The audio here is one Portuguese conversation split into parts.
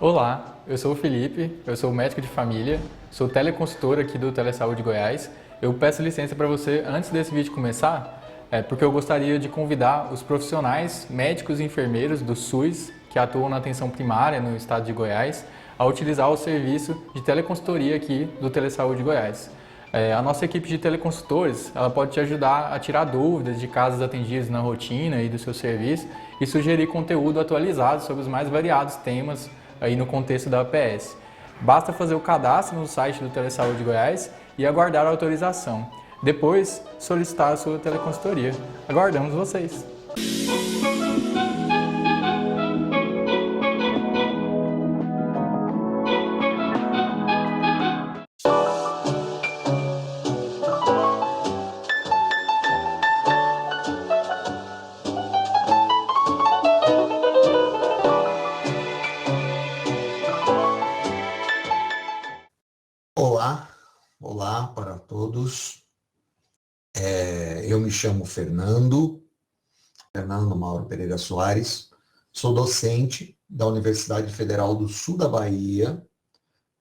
Olá, eu sou o Felipe, eu sou médico de família, sou teleconsultor aqui do Telesaúde Goiás. Eu peço licença para você, antes desse vídeo começar, porque eu gostaria de convidar os profissionais médicos e enfermeiros do SUS que atuam na atenção primária no estado de Goiás a utilizar o serviço de teleconsultoria aqui do Telesaúde Goiás. A nossa equipe de teleconsultores ela pode te ajudar a tirar dúvidas de casos atendidos na rotina e do seu serviço e sugerir conteúdo atualizado sobre os mais variados temas aí no contexto da APS. Basta fazer o cadastro no site do Telesaúde Goiás e aguardar a autorização. Depois, solicitar a sua teleconsultoria. Aguardamos vocês! Olá para todos. Eu me chamo Fernando Mauro Pereira Soares, sou docente da Universidade Federal do Sul da Bahia,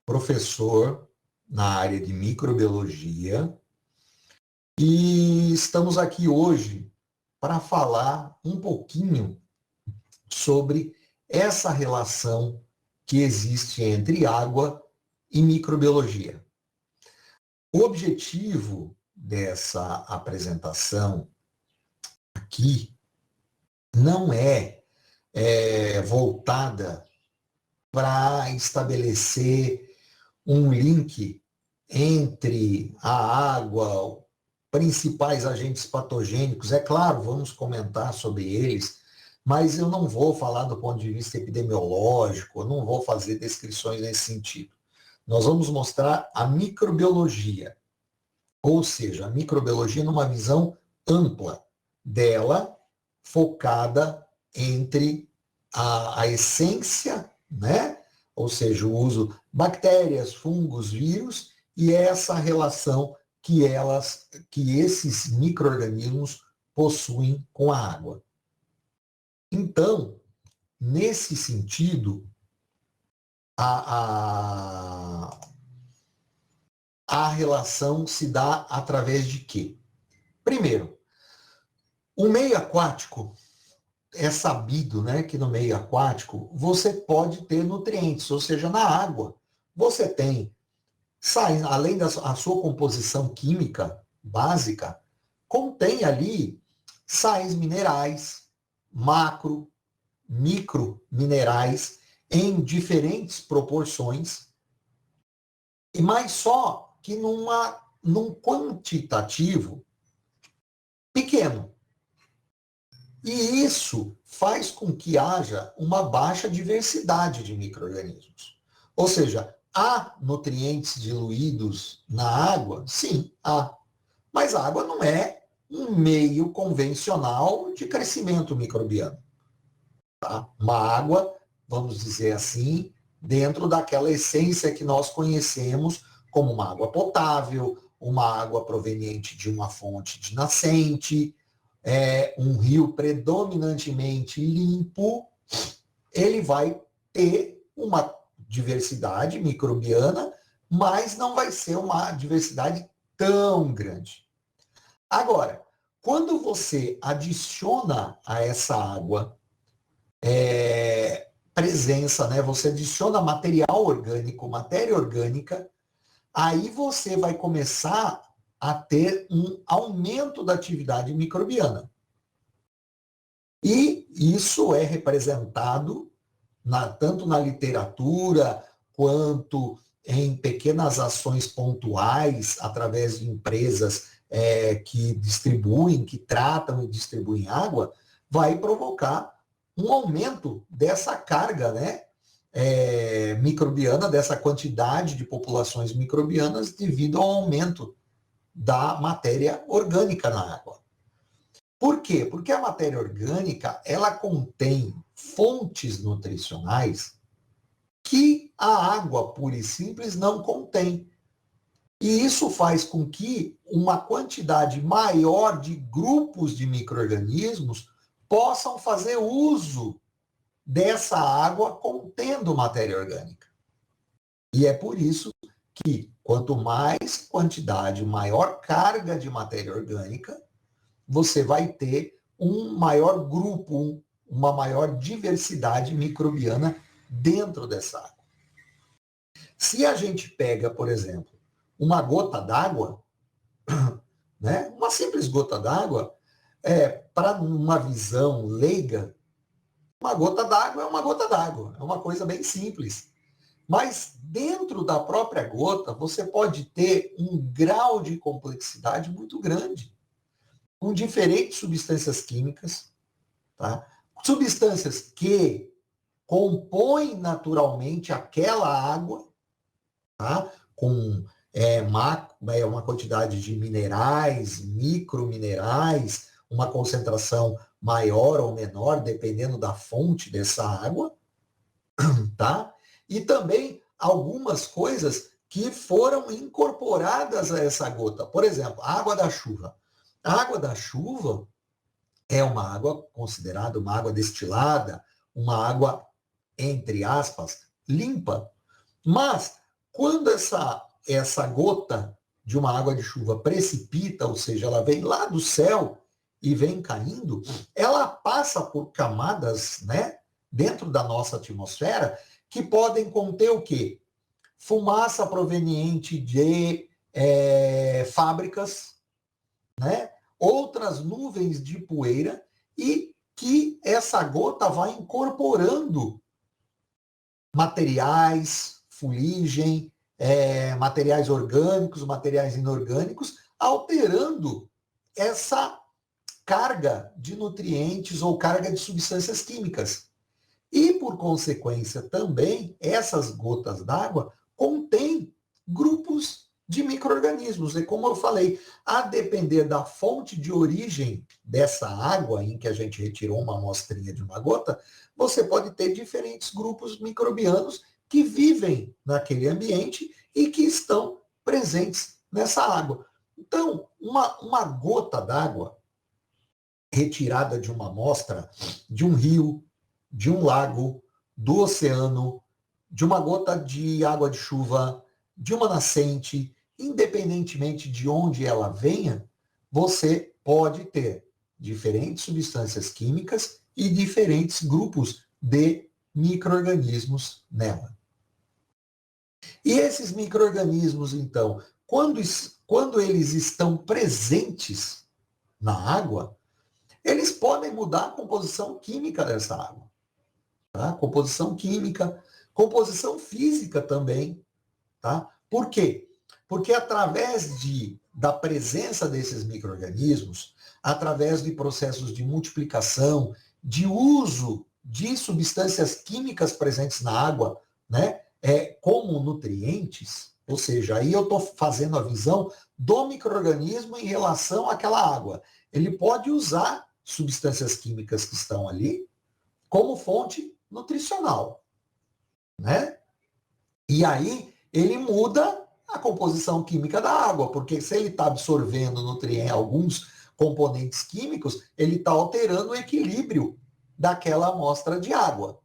professor na área de microbiologia e estamos aqui hoje para falar um pouquinho sobre essa relação que existe entre água e microbiologia. O objetivo dessa apresentação aqui não é voltada para estabelecer um link entre a água, principais agentes patogênicos. É claro, vamos comentar sobre eles, mas eu não vou falar do ponto de vista epidemiológico, eu não vou fazer descrições nesse sentido. Nós vamos mostrar a microbiologia, ou seja, a microbiologia numa visão ampla dela, focada entre a essência, né? Ou seja, o uso bactérias, fungos, vírus, e essa relação que esses micro-organismos possuem com a água. Então, nesse sentido, a relação se dá através de quê? Primeiro, o meio aquático, é sabido, né, que no meio aquático você pode ter nutrientes, ou seja, na água você tem, além da sua composição química básica, contém ali sais minerais, macro, micro minerais em diferentes proporções, mas só que num quantitativo pequeno. E isso faz com que haja uma baixa diversidade de micro-organismos. Ou seja, há nutrientes diluídos na água? Sim, há. Mas a água não é um meio convencional de crescimento microbiano. Tá? Uma água, vamos dizer assim, dentro daquela essência que nós conhecemos como uma água potável, uma água proveniente de uma fonte de nascente, um rio predominantemente limpo, ele vai ter uma diversidade microbiana, mas não vai ser uma diversidade tão grande. Agora, quando você adiciona a essa água presença, né? Você adiciona material orgânico, matéria orgânica, aí você vai começar a ter um aumento da atividade microbiana. E isso é representado tanto na literatura quanto em pequenas ações pontuais através de empresas que distribuem, que tratam e distribuem água, vai provocar um aumento dessa carga, né, microbiana, dessa quantidade de populações microbianas devido ao aumento da matéria orgânica na água. Por quê? Porque a matéria orgânica, ela contém fontes nutricionais que a água pura e simples não contém. E isso faz com que uma quantidade maior de grupos de micro-organismos possam fazer uso dessa água contendo matéria orgânica. E é por isso que quanto mais quantidade, maior carga de matéria orgânica, você vai ter um maior grupo, uma maior diversidade microbiana dentro dessa água. Se a gente pega, por exemplo, uma gota d'água, né, uma simples gota d'água, para uma visão leiga, uma gota d'água é uma gota d'água, é uma coisa bem simples. Mas dentro da própria gota, você pode ter um grau de complexidade muito grande, com diferentes substâncias químicas, tá? Substâncias que compõem naturalmente aquela água, tá? Com uma quantidade de minerais, microminerais, uma concentração maior ou menor, dependendo da fonte dessa água, tá? E também algumas coisas que foram incorporadas a essa gota. Por exemplo, a água da chuva. A água da chuva é uma água considerada uma água destilada, uma água, entre aspas, limpa. Mas, quando essa gota de uma água de chuva precipita, ou seja, ela vem lá do céu e vem caindo, ela passa por camadas, né, dentro da nossa atmosfera, que podem conter o quê? Fumaça proveniente de fábricas, né? Outras nuvens de poeira, e que essa gota vai incorporando materiais, fuligem, materiais orgânicos, materiais inorgânicos, alterando essa carga de nutrientes ou carga de substâncias químicas. E, por consequência, também, essas gotas d'água contêm grupos de micro-organismos. E como eu falei, a depender da fonte de origem dessa água em que a gente retirou uma amostrinha de uma gota, você pode ter diferentes grupos microbianos que vivem naquele ambiente e que estão presentes nessa água. Então, uma gota d'água retirada de uma amostra de um rio, de um lago, do oceano, de uma gota de água de chuva, de uma nascente, independentemente de onde ela venha, você pode ter diferentes substâncias químicas e diferentes grupos de micro-organismos nela. E esses micro-organismos, então, quando eles estão presentes na água, eles podem mudar a composição química dessa água. Tá? Composição química, composição física também. Tá? Por quê? Porque através da presença desses micro-organismos, através de processos de multiplicação, de uso de substâncias químicas presentes na água, né, como nutrientes, ou seja, aí eu estou fazendo a visão do micro-organismo em relação àquela água. Ele pode usar substâncias químicas que estão ali como fonte nutricional, né? E aí ele muda a composição química da água, porque se ele está absorvendo nutrientes, alguns componentes químicos, ele está alterando o equilíbrio daquela amostra de água.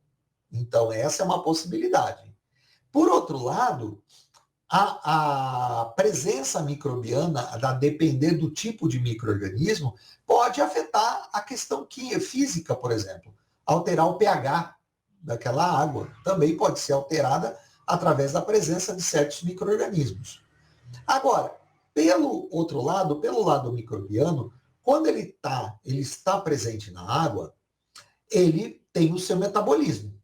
Então essa é uma possibilidade. Por outro lado, a presença microbiana, a depender do tipo de micro-organismo, pode afetar a questão física, por exemplo. Alterar o pH daquela água também pode ser alterada através da presença de certos micro-organismos. Agora, pelo outro lado, pelo lado microbiano, quando ele está presente na água, ele tem o seu metabolismo.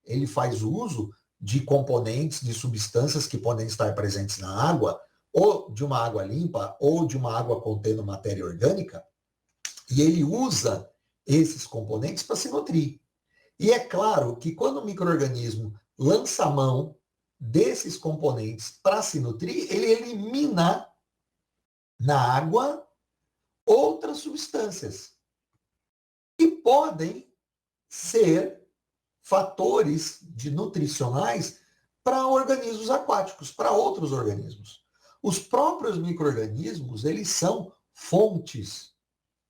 Ele faz uso de componentes, de substâncias que podem estar presentes na água, ou de uma água limpa, ou de uma água contendo matéria orgânica, e ele usa esses componentes para se nutrir. E é claro que quando o micro-organismo lança a mão desses componentes para se nutrir, ele elimina na água outras substâncias que podem ser fatores nutricionais para organismos aquáticos, para outros organismos. Os próprios micro-organismos, eles são fontes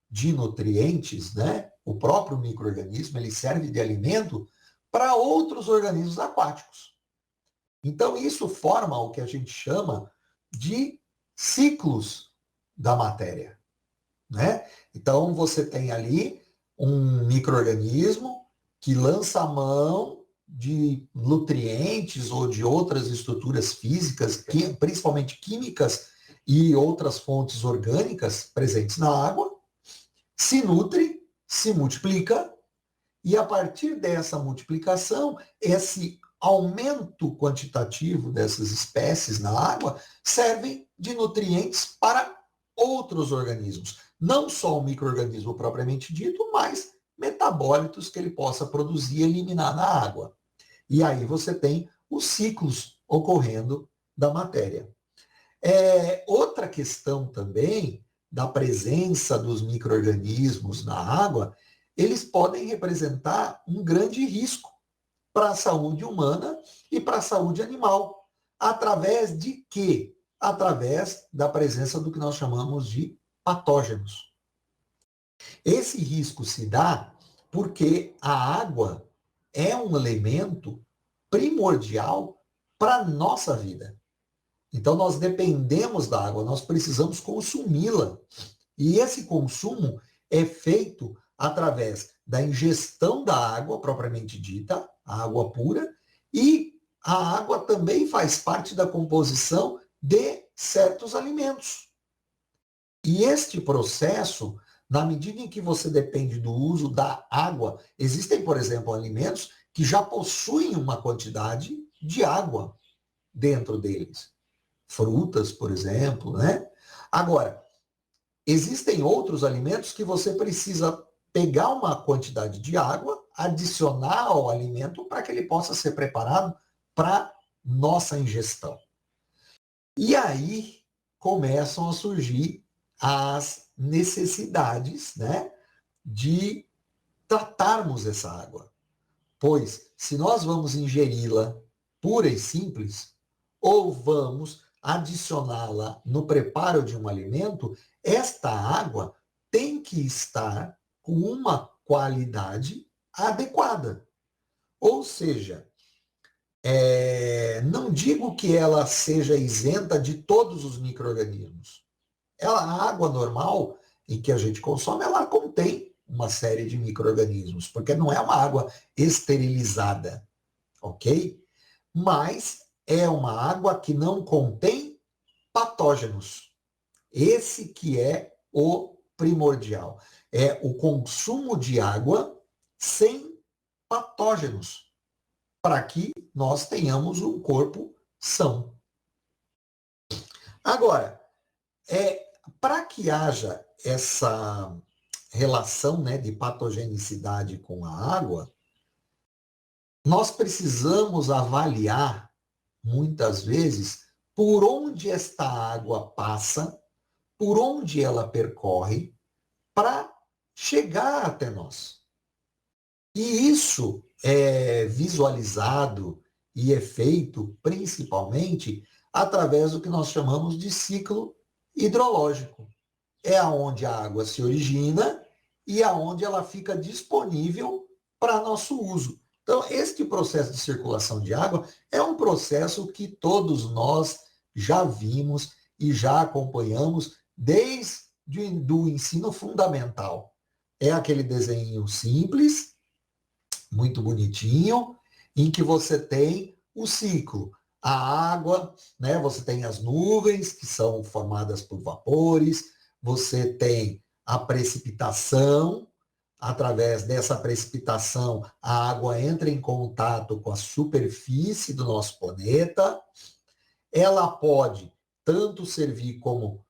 de nutrientes, né? O próprio micro-organismo, ele serve de alimento para outros organismos aquáticos. Então, isso forma o que a gente chama de ciclos da matéria, né? Então, você tem ali um micro-organismo que lança a mão de nutrientes ou de outras estruturas físicas, principalmente químicas e outras fontes orgânicas presentes na água, se nutre, se multiplica, e a partir dessa multiplicação, esse aumento quantitativo dessas espécies na água servem de nutrientes para outros organismos. Não só o micro-organismo propriamente dito, mas metabólitos que ele possa produzir e eliminar na água. E aí você tem os ciclos ocorrendo da matéria. Outra questão também da presença dos micro-organismos na água, eles podem representar um grande risco para a saúde humana e para a saúde animal. Através de quê? Através da presença do que nós chamamos de patógenos. Esse risco se dá porque a água é um elemento primordial para a nossa vida. Então, nós dependemos da água, nós precisamos consumi-la. E esse consumo é feito através da ingestão da água, propriamente dita, a água pura, e a água também faz parte da composição de certos alimentos. E este processo, na medida em que você depende do uso da água, existem, por exemplo, alimentos que já possuem uma quantidade de água dentro deles. Frutas, por exemplo, né? Agora, existem outros alimentos que você precisa pegar uma quantidade de água, adicionar ao alimento para que ele possa ser preparado para nossa ingestão. E aí começam a surgir as necessidades, né, de tratarmos essa água. Pois, se nós vamos ingeri-la pura e simples, ou vamos adicioná-la no preparo de um alimento, esta água tem que estar com uma qualidade adequada. Ou seja, não digo que ela seja isenta de todos os micro-organismos. A água normal em que a gente consome, ela contém uma série de micro-organismos, porque não é uma água esterilizada, ok? Mas é uma água que não contém patógenos. Esse que é o primordial. É o consumo de água sem patógenos, para que nós tenhamos um corpo são. Agora, para que haja essa relação, né, de patogenicidade com a água, nós precisamos avaliar, muitas vezes, por onde esta água passa, por onde ela percorre, para chegar até nós. E isso é visualizado e é feito principalmente através do que nós chamamos de ciclo hidrológico. É aonde a água se origina e aonde ela fica disponível para nosso uso. Então, este processo de circulação de água é um processo que todos nós já vimos e já acompanhamos desde o ensino fundamental. É aquele desenho simples, muito bonitinho, em que você tem o ciclo. A água, né, você tem as nuvens, que são formadas por vapores, você tem a precipitação. Através dessa precipitação, a água entra em contato com a superfície do nosso planeta. Ela pode tanto servir como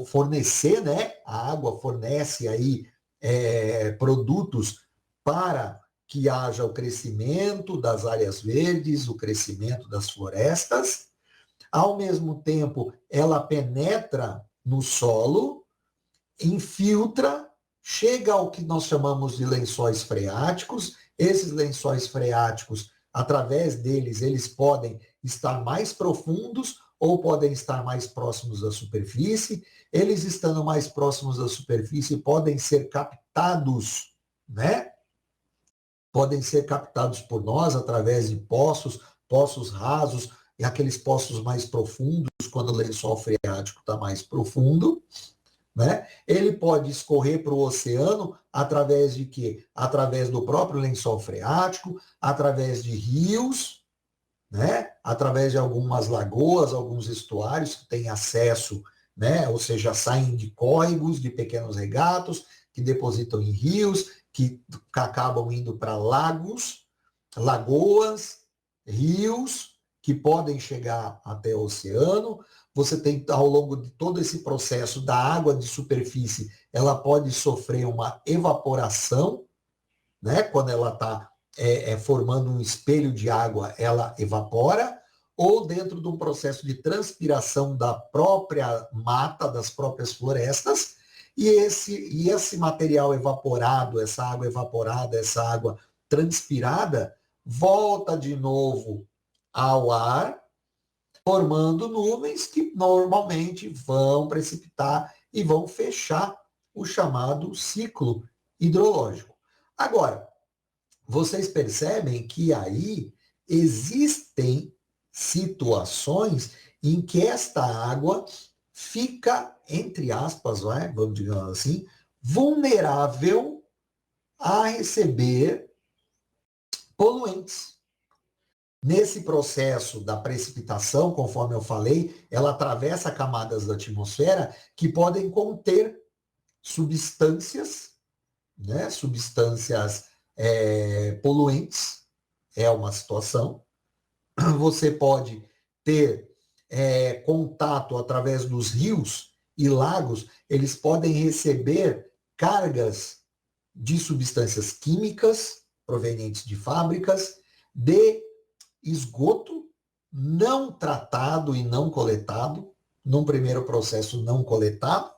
fornecer, né? A água fornece aí produtos para que haja o crescimento das áreas verdes, o crescimento das florestas. Ao mesmo tempo, ela penetra no solo, infiltra, chega ao que nós chamamos de lençóis freáticos. Esses lençóis freáticos, através deles, eles podem estar mais profundos ou podem estar mais próximos da superfície. Eles estando mais próximos da superfície podem ser captados, né, podem ser captados por nós através de poços, poços rasos e aqueles poços mais profundos, quando o lençol freático está mais profundo, né? Ele pode escorrer para o oceano através de quê? Através do próprio lençol freático, através de rios, né? Através de algumas lagoas, alguns estuários que têm acesso, né? Ou seja, saem de córregos, de pequenos regatos, que depositam em rios, que acabam indo para lagos, lagoas, rios, que podem chegar até o oceano. Você tem, ao longo de todo esse processo da água de superfície, ela pode sofrer uma evaporação, né? Quando ela está formando um espelho de água, ela evapora, ou dentro de um processo de transpiração da própria mata, das próprias florestas, e esse material evaporado, essa água evaporada, essa água transpirada, volta de novo ao ar, formando nuvens que normalmente vão precipitar e vão fechar o chamado ciclo hidrológico. Agora, vocês percebem que aí existem situações em que esta água fica, entre aspas, vamos dizer assim, vulnerável a receber poluentes. Nesse processo da precipitação, conforme eu falei, ela atravessa camadas da atmosfera que podem conter substâncias, né? Substâncias poluentes, é uma situação. Você pode ter contato através dos rios e lagos, eles podem receber cargas de substâncias químicas provenientes de fábricas, de esgoto não tratado e não coletado, num primeiro processo não coletado,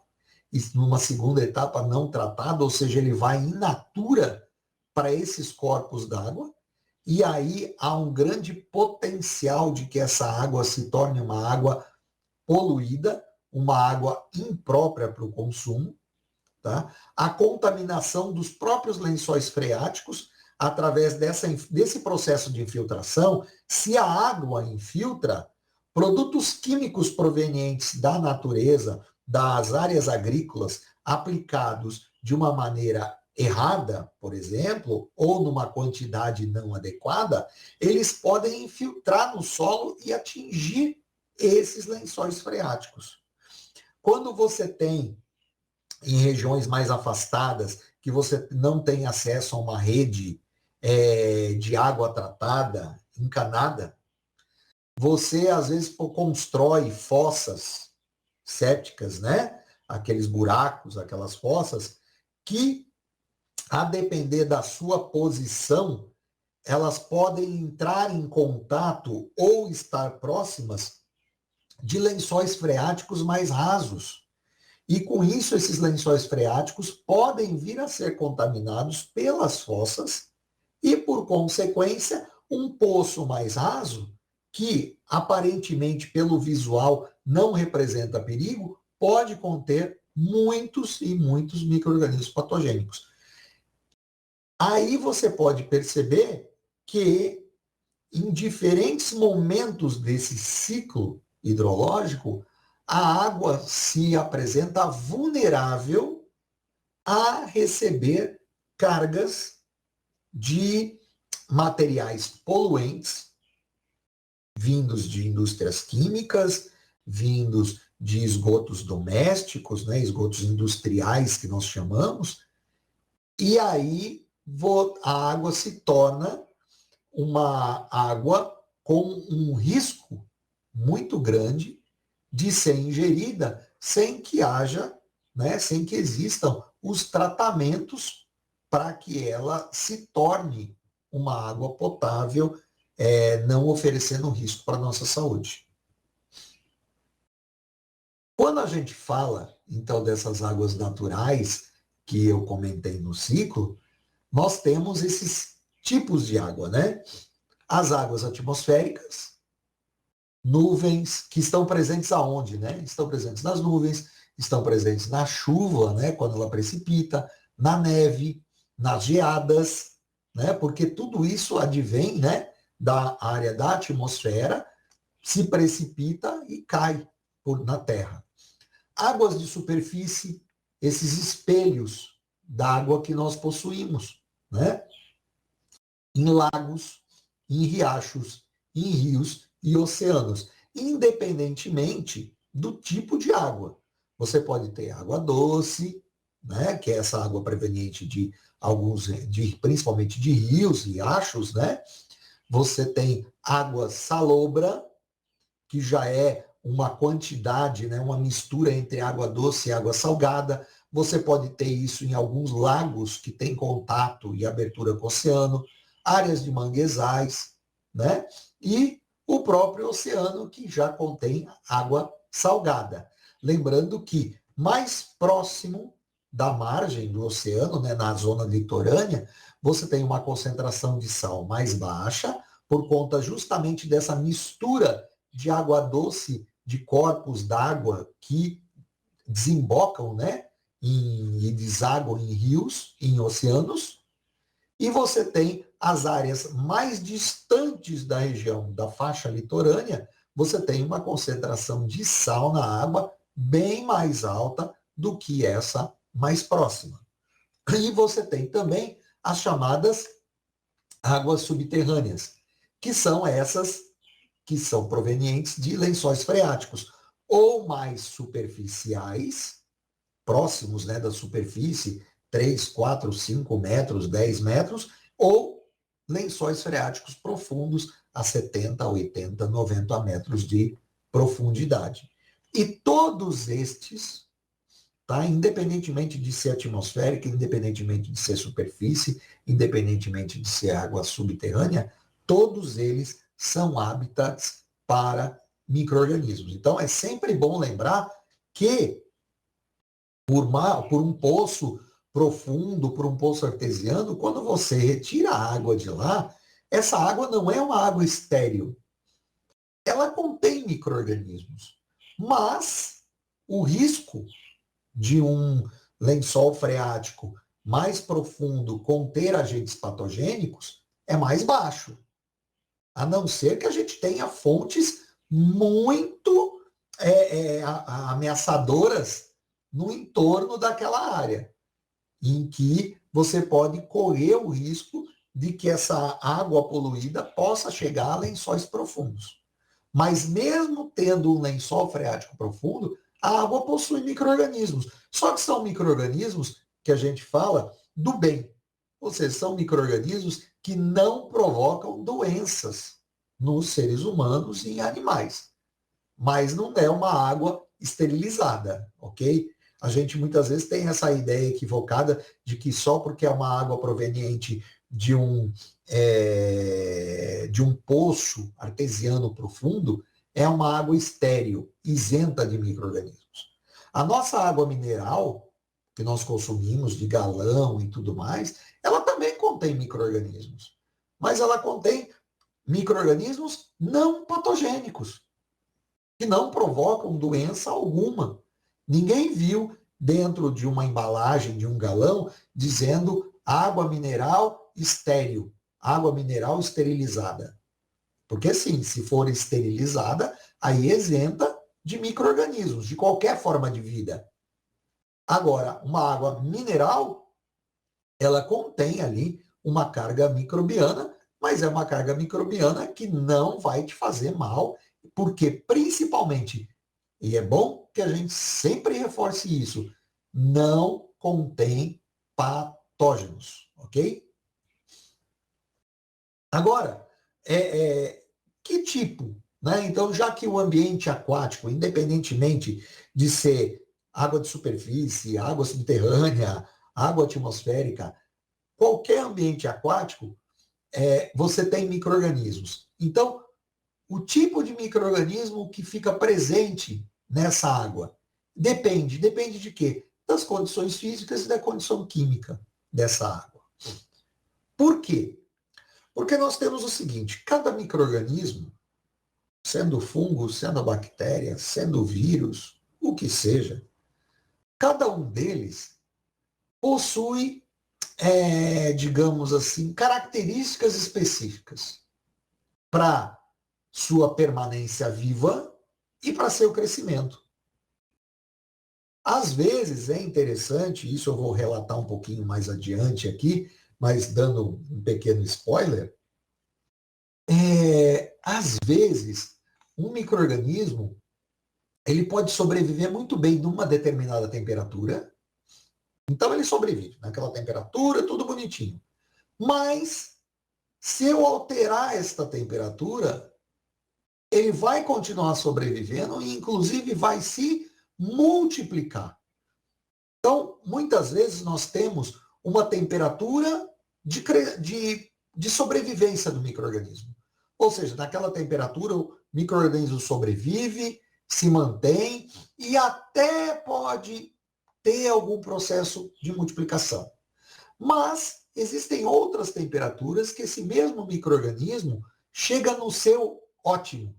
e numa segunda etapa não tratado, ou seja, ele vai in natura para esses corpos d'água, e aí há um grande potencial de que essa água se torne uma água poluída, uma água imprópria para o consumo, tá? A contaminação dos próprios lençóis freáticos, através desse processo de infiltração, se a água infiltra, produtos químicos provenientes da natureza, das áreas agrícolas, aplicados de uma maneira errada, por exemplo, ou numa quantidade não adequada, eles podem infiltrar no solo e atingir esses lençóis freáticos. Quando você tem em regiões mais afastadas, que você não tem acesso a uma rede de água tratada, encanada, você às vezes constrói fossas sépticas, né? Aqueles buracos, aquelas fossas, que, a depender da sua posição, elas podem entrar em contato ou estar próximas de lençóis freáticos mais rasos. E com isso, esses lençóis freáticos podem vir a ser contaminados pelas fossas e, por consequência, um poço mais raso, que aparentemente pelo visual não representa perigo, pode conter muitos e muitos micro-organismos patogênicos. Aí você pode perceber que em diferentes momentos desse ciclo hidrológico, a água se apresenta vulnerável a receber cargas de materiais poluentes vindos de indústrias químicas, vindos de esgotos domésticos, né, esgotos industriais que nós chamamos, e aí a água se torna uma água com um risco muito grande de ser ingerida sem que haja, né, sem que existam os tratamentos para que ela se torne uma água potável, não oferecendo risco para a nossa saúde. Quando a gente fala, então, dessas águas naturais que eu comentei no ciclo, nós temos esses tipos de água, né? As águas atmosféricas, nuvens, que estão presentes aonde, né? Estão presentes nas nuvens, estão presentes na chuva, né? Quando ela precipita, na neve, nas geadas, né? Porque tudo isso advém, né, da área da atmosfera, se precipita e cai na Terra. Águas de superfície, esses espelhos d'água que nós possuímos, né? Em lagos, em riachos, em rios e oceanos, independentemente do tipo de água. Você pode ter água doce, né, que é essa água proveniente de principalmente de rios e riachos, né? Você tem água salobra, que já é uma quantidade, né, uma mistura entre água doce e água salgada. Você pode ter isso em alguns lagos que têm contato e abertura com o oceano, áreas de manguezais, né? E o próprio oceano, que já contém água salgada. Lembrando que mais próximo da margem do oceano, né, na zona litorânea, você tem uma concentração de sal mais baixa, por conta justamente dessa mistura de água doce, de corpos d'água que desembocam, né, e desaguam em rios, em oceanos, e você tem as áreas mais distantes da região da faixa litorânea, você tem uma concentração de sal na água bem mais alta do que essa mais próxima. E você tem também as chamadas águas subterrâneas, que são essas que são provenientes de lençóis freáticos, ou mais superficiais, próximos, né, da superfície, 3, 4, 5 metros, 10 metros, ou lençóis freáticos profundos a 70, 80, 90 metros de profundidade. E todos estes, tá, independentemente de ser atmosférica, independentemente de ser superfície, independentemente de ser água subterrânea, todos eles são hábitats para micro-organismos. Então, é sempre bom lembrar que por um poço profundo, por um poço artesiano, quando você retira a água de lá, essa água não é uma água estéril. Ela contém micro-organismos. Mas o risco de um lençol freático mais profundo conter agentes patogênicos é mais baixo. A não ser que a gente tenha fontes muito ameaçadoras no entorno daquela área, em que você pode correr o risco de que essa água poluída possa chegar a lençóis profundos. Mas mesmo tendo um lençol freático profundo, a água possui micro-organismos. Só que são micro-organismos que a gente fala do bem. Ou seja, são micro-organismos que não provocam doenças nos seres humanos e em animais. Mas não é uma água esterilizada, ok? A gente muitas vezes tem essa ideia equivocada de que só porque é uma água proveniente de um poço artesiano profundo é uma água estéril, isenta de micro-organismos. A nossa água mineral, que nós consumimos de galão e tudo mais, ela também contém micro-organismos. Mas ela contém micro-organismos não patogênicos, que não provocam doença alguma. Ninguém viu dentro de uma embalagem de um galão dizendo água mineral estéril, água mineral esterilizada. Porque sim, se for esterilizada, aí isenta de micro-organismos, de qualquer forma de vida. Agora, uma água mineral, ela contém ali uma carga microbiana, mas é uma carga microbiana que não vai te fazer mal, porque principalmente, e é bom que a gente sempre reforce isso, não contém patógenos, ok? Agora, que tipo? Né? Então, já que o ambiente aquático, independentemente de ser água de superfície, água subterrânea, água atmosférica, qualquer ambiente aquático, você tem micro-organismos. Então, o tipo de micro-organismo que fica presente nessa água depende de quê? Das condições físicas e da condição química dessa água. Por quê? Porque nós temos o seguinte, cada micro-organismo, sendo fungo, sendo bactéria, sendo vírus, o que seja, cada um deles possui digamos assim, características específicas para sua permanência viva e para seu crescimento. Às vezes é interessante, isso eu vou relatar um pouquinho mais adiante aqui, mas dando um pequeno spoiler, às vezes um micro-organismo ele pode sobreviver muito bem numa determinada temperatura, então ele sobrevive naquela temperatura, tudo bonitinho. Mas se eu alterar esta temperatura, ele vai continuar sobrevivendo e inclusive vai se multiplicar. Então, muitas vezes nós temos uma temperatura de sobrevivência do micro-organismo. Ou seja, naquela temperatura o micro-organismo sobrevive, se mantém e até pode ter algum processo de multiplicação. Mas existem outras temperaturas que esse mesmo micro-organismo chega no seu ótimo.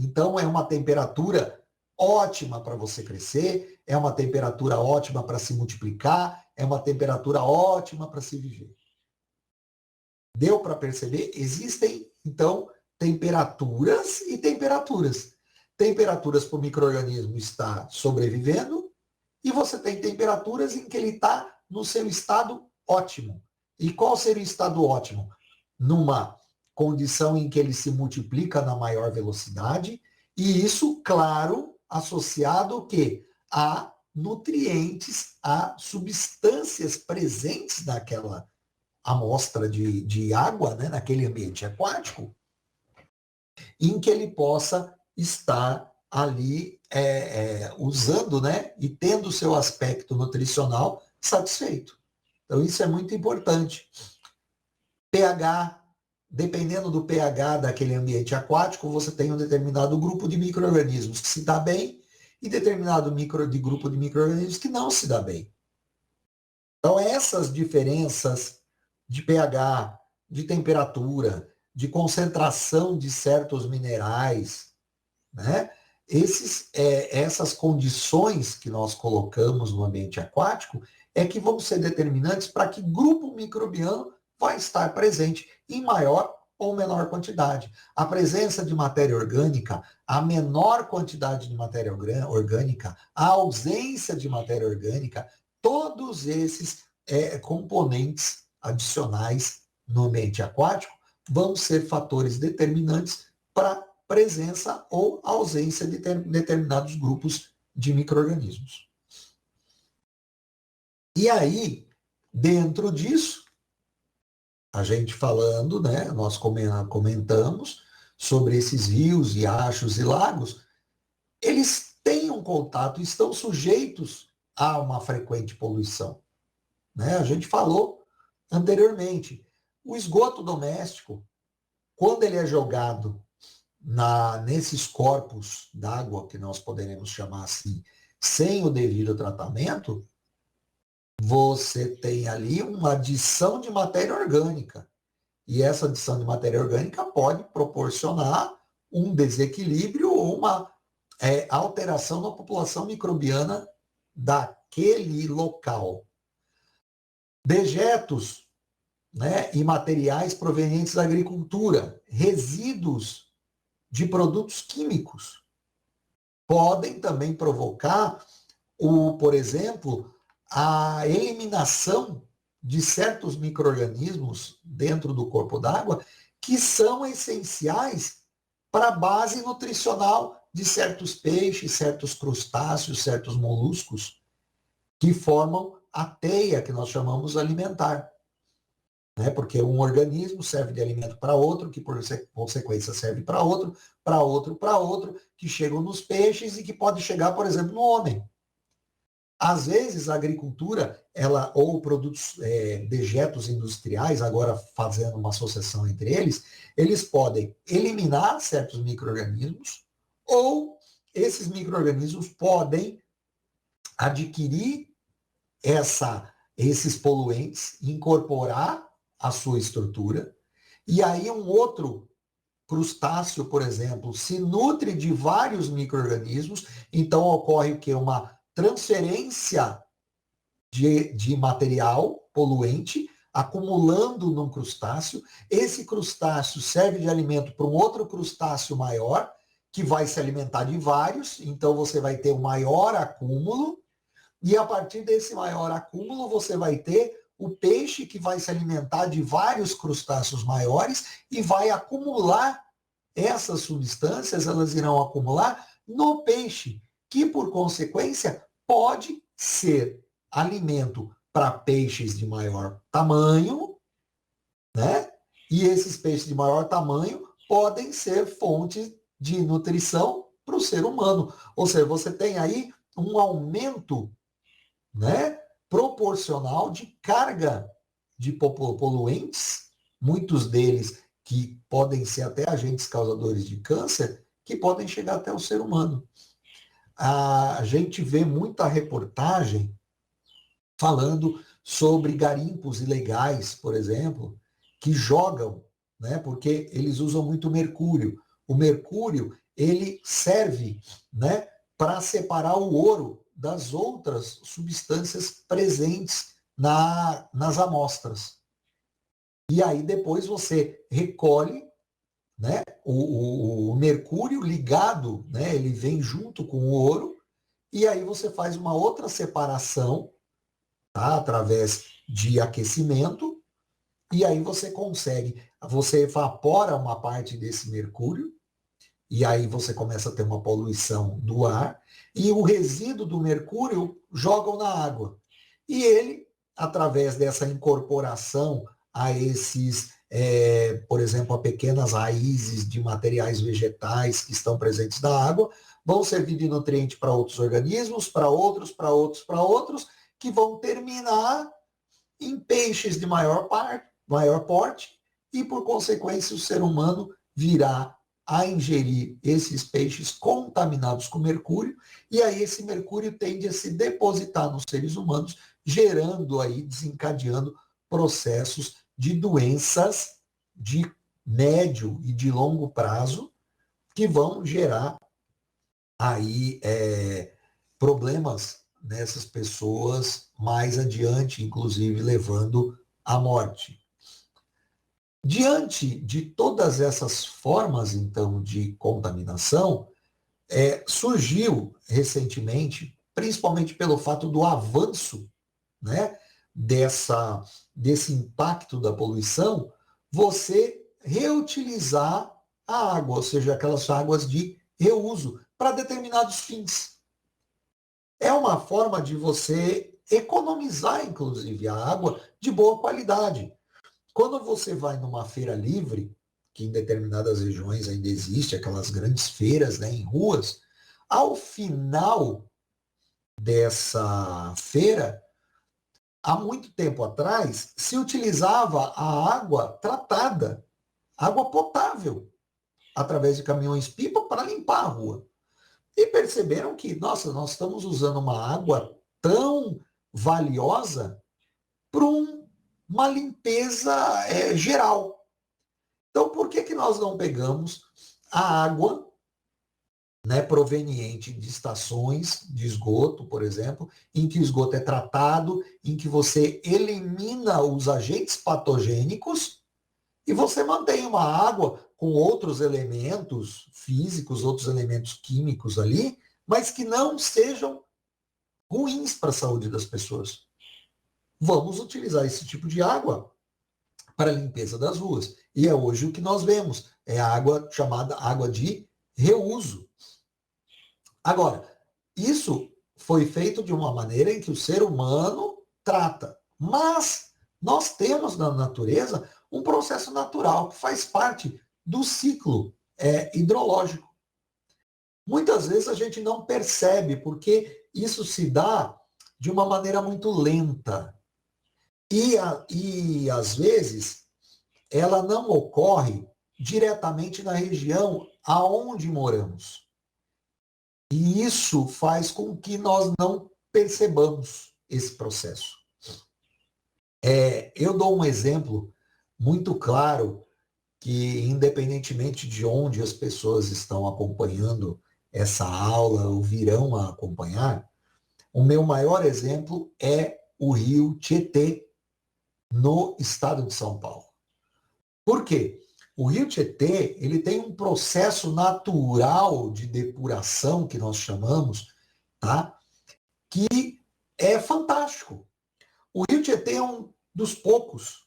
Então, é uma temperatura ótima para você crescer, é uma temperatura ótima para se multiplicar, é uma temperatura ótima para se viver. Deu para perceber? Existem, então, temperaturas e temperaturas. Temperaturas para o micro-organismo estar sobrevivendo e você tem temperaturas em que ele está no seu estado ótimo. E qual seria o estado ótimo? Numa condição em que ele se multiplica na maior velocidade, e isso, claro, associado ao quê? A nutrientes, a substâncias presentes naquela amostra de água, né, naquele ambiente aquático, em que ele possa estar ali usando, né, e tendo o seu aspecto nutricional satisfeito. Então, isso é muito importante. pH, dependendo do pH daquele ambiente aquático, você tem um determinado grupo de micro-organismos que se dá bem e determinado grupo de micro-organismos que não se dá bem. Então, essas diferenças de pH, de temperatura, de concentração de certos minerais, né? Essas condições que nós colocamos no ambiente aquático é que vão ser determinantes para que grupo microbiano vai estar presente em maior ou menor quantidade. A presença de matéria orgânica, a menor quantidade de matéria orgânica, a ausência de matéria orgânica, todos esses componentes adicionais no ambiente aquático vão ser fatores determinantes para presença ou ausência de determinados grupos de micro-organismos. E aí, dentro disso, a gente falando, né, nós comentamos sobre esses rios, riachos e lagos, eles têm um contato, estão sujeitos a uma frequente poluição. Né? A gente falou anteriormente, o esgoto doméstico, quando ele é jogado nesses corpos d'água, que nós poderemos chamar assim, sem o devido tratamento, você tem ali uma adição de matéria orgânica. E essa adição de matéria orgânica pode proporcionar um desequilíbrio ou uma alteração na população microbiana daquele local. Dejetos, né, e materiais provenientes da agricultura, resíduos de produtos químicos, podem também provocar, por exemplo, a eliminação de certos micro-organismos dentro do corpo d'água que são essenciais para a base nutricional de certos peixes, certos crustáceos, certos moluscos, que formam a teia que nós chamamos alimentar. Né? Porque um organismo serve de alimento para outro, que por consequência serve para outro, para outro, para outro, que chegam nos peixes e que pode chegar, por exemplo, no homem. Às vezes a agricultura, ou produtos, dejetos industriais, agora fazendo uma associação entre eles podem eliminar certos micro-organismos, ou esses micro-organismos podem adquirir esses poluentes, incorporar a sua estrutura, e aí um outro crustáceo, por exemplo, se nutre de vários micro-organismos, então ocorre o quê? Uma transferência de material poluente acumulando num crustáceo. Esse crustáceo serve de alimento para um outro crustáceo maior, que vai se alimentar de vários, então você vai ter um maior acúmulo, e a partir desse maior acúmulo você vai ter o peixe que vai se alimentar de vários crustáceos maiores e vai acumular essas substâncias, elas irão acumular no peixe, que por consequência pode ser alimento para peixes de maior tamanho, né? E esses peixes de maior tamanho podem ser fontes de nutrição para o ser humano. Ou seja, você tem aí um aumento, né, proporcional de carga de poluentes, muitos deles que podem ser até agentes causadores de câncer, que podem chegar até o ser humano. A gente vê muita reportagem falando sobre garimpos ilegais, por exemplo, que jogam, né, porque eles usam muito mercúrio. O mercúrio, ele serve, né, para separar o ouro das outras substâncias presentes nas amostras. E aí depois você recolhe, né, o mercúrio ligado, né, ele vem junto com o ouro, e aí você faz uma outra separação, tá, através de aquecimento, e aí você evapora uma parte desse mercúrio, e aí você começa a ter uma poluição do ar, e o resíduo do mercúrio jogam na água. E ele, através dessa incorporação a esses, por exemplo, a pequenas raízes de materiais vegetais que estão presentes na água, vão servir de nutriente para outros organismos, para outros, que vão terminar em peixes de maior porte, e por consequência o ser humano virá a ingerir esses peixes contaminados com mercúrio, e aí esse mercúrio tende a se depositar nos seres humanos, gerando aí, desencadeando processos de doenças de médio e de longo prazo, que vão gerar aí problemas nessas pessoas mais adiante, inclusive levando à morte. Diante de todas essas formas, então, de contaminação, surgiu recentemente, principalmente pelo fato do avanço, né, desse impacto da poluição, você reutilizar a água, ou seja, aquelas águas de reuso, para determinados fins. É uma forma de você economizar, inclusive, a água de boa qualidade. Quando você vai numa feira livre, que em determinadas regiões ainda existe, aquelas grandes feiras, né, em ruas, ao final dessa feira, há muito tempo atrás, se utilizava a água tratada, água potável, através de caminhões-pipa para limpar a rua. E perceberam que, nossa, nós estamos usando uma água tão valiosa para uma limpeza geral. Então, por que nós não pegamos a água, né, proveniente de estações de esgoto, por exemplo, em que o esgoto é tratado, em que você elimina os agentes patogênicos e você mantém uma água com outros elementos físicos, outros elementos químicos ali, mas que não sejam ruins para a saúde das pessoas. Vamos utilizar esse tipo de água para a limpeza das ruas. E é hoje o que nós vemos, é a água chamada água de reuso. Agora, isso foi feito de uma maneira em que o ser humano trata, mas nós temos na natureza um processo natural que faz parte do ciclo hidrológico. Muitas vezes a gente não percebe, porque isso se dá de uma maneira muito lenta. E às vezes, ela não ocorre diretamente na região aonde moramos. E isso faz com que nós não percebamos esse processo. Eu dou um exemplo muito claro que, independentemente de onde as pessoas estão acompanhando essa aula ou virão a acompanhar, o meu maior exemplo é o rio Tietê, no estado de São Paulo. Por quê? O rio Tietê, ele tem um processo natural de depuração, que nós chamamos, tá? Que é fantástico. O rio Tietê é um dos poucos,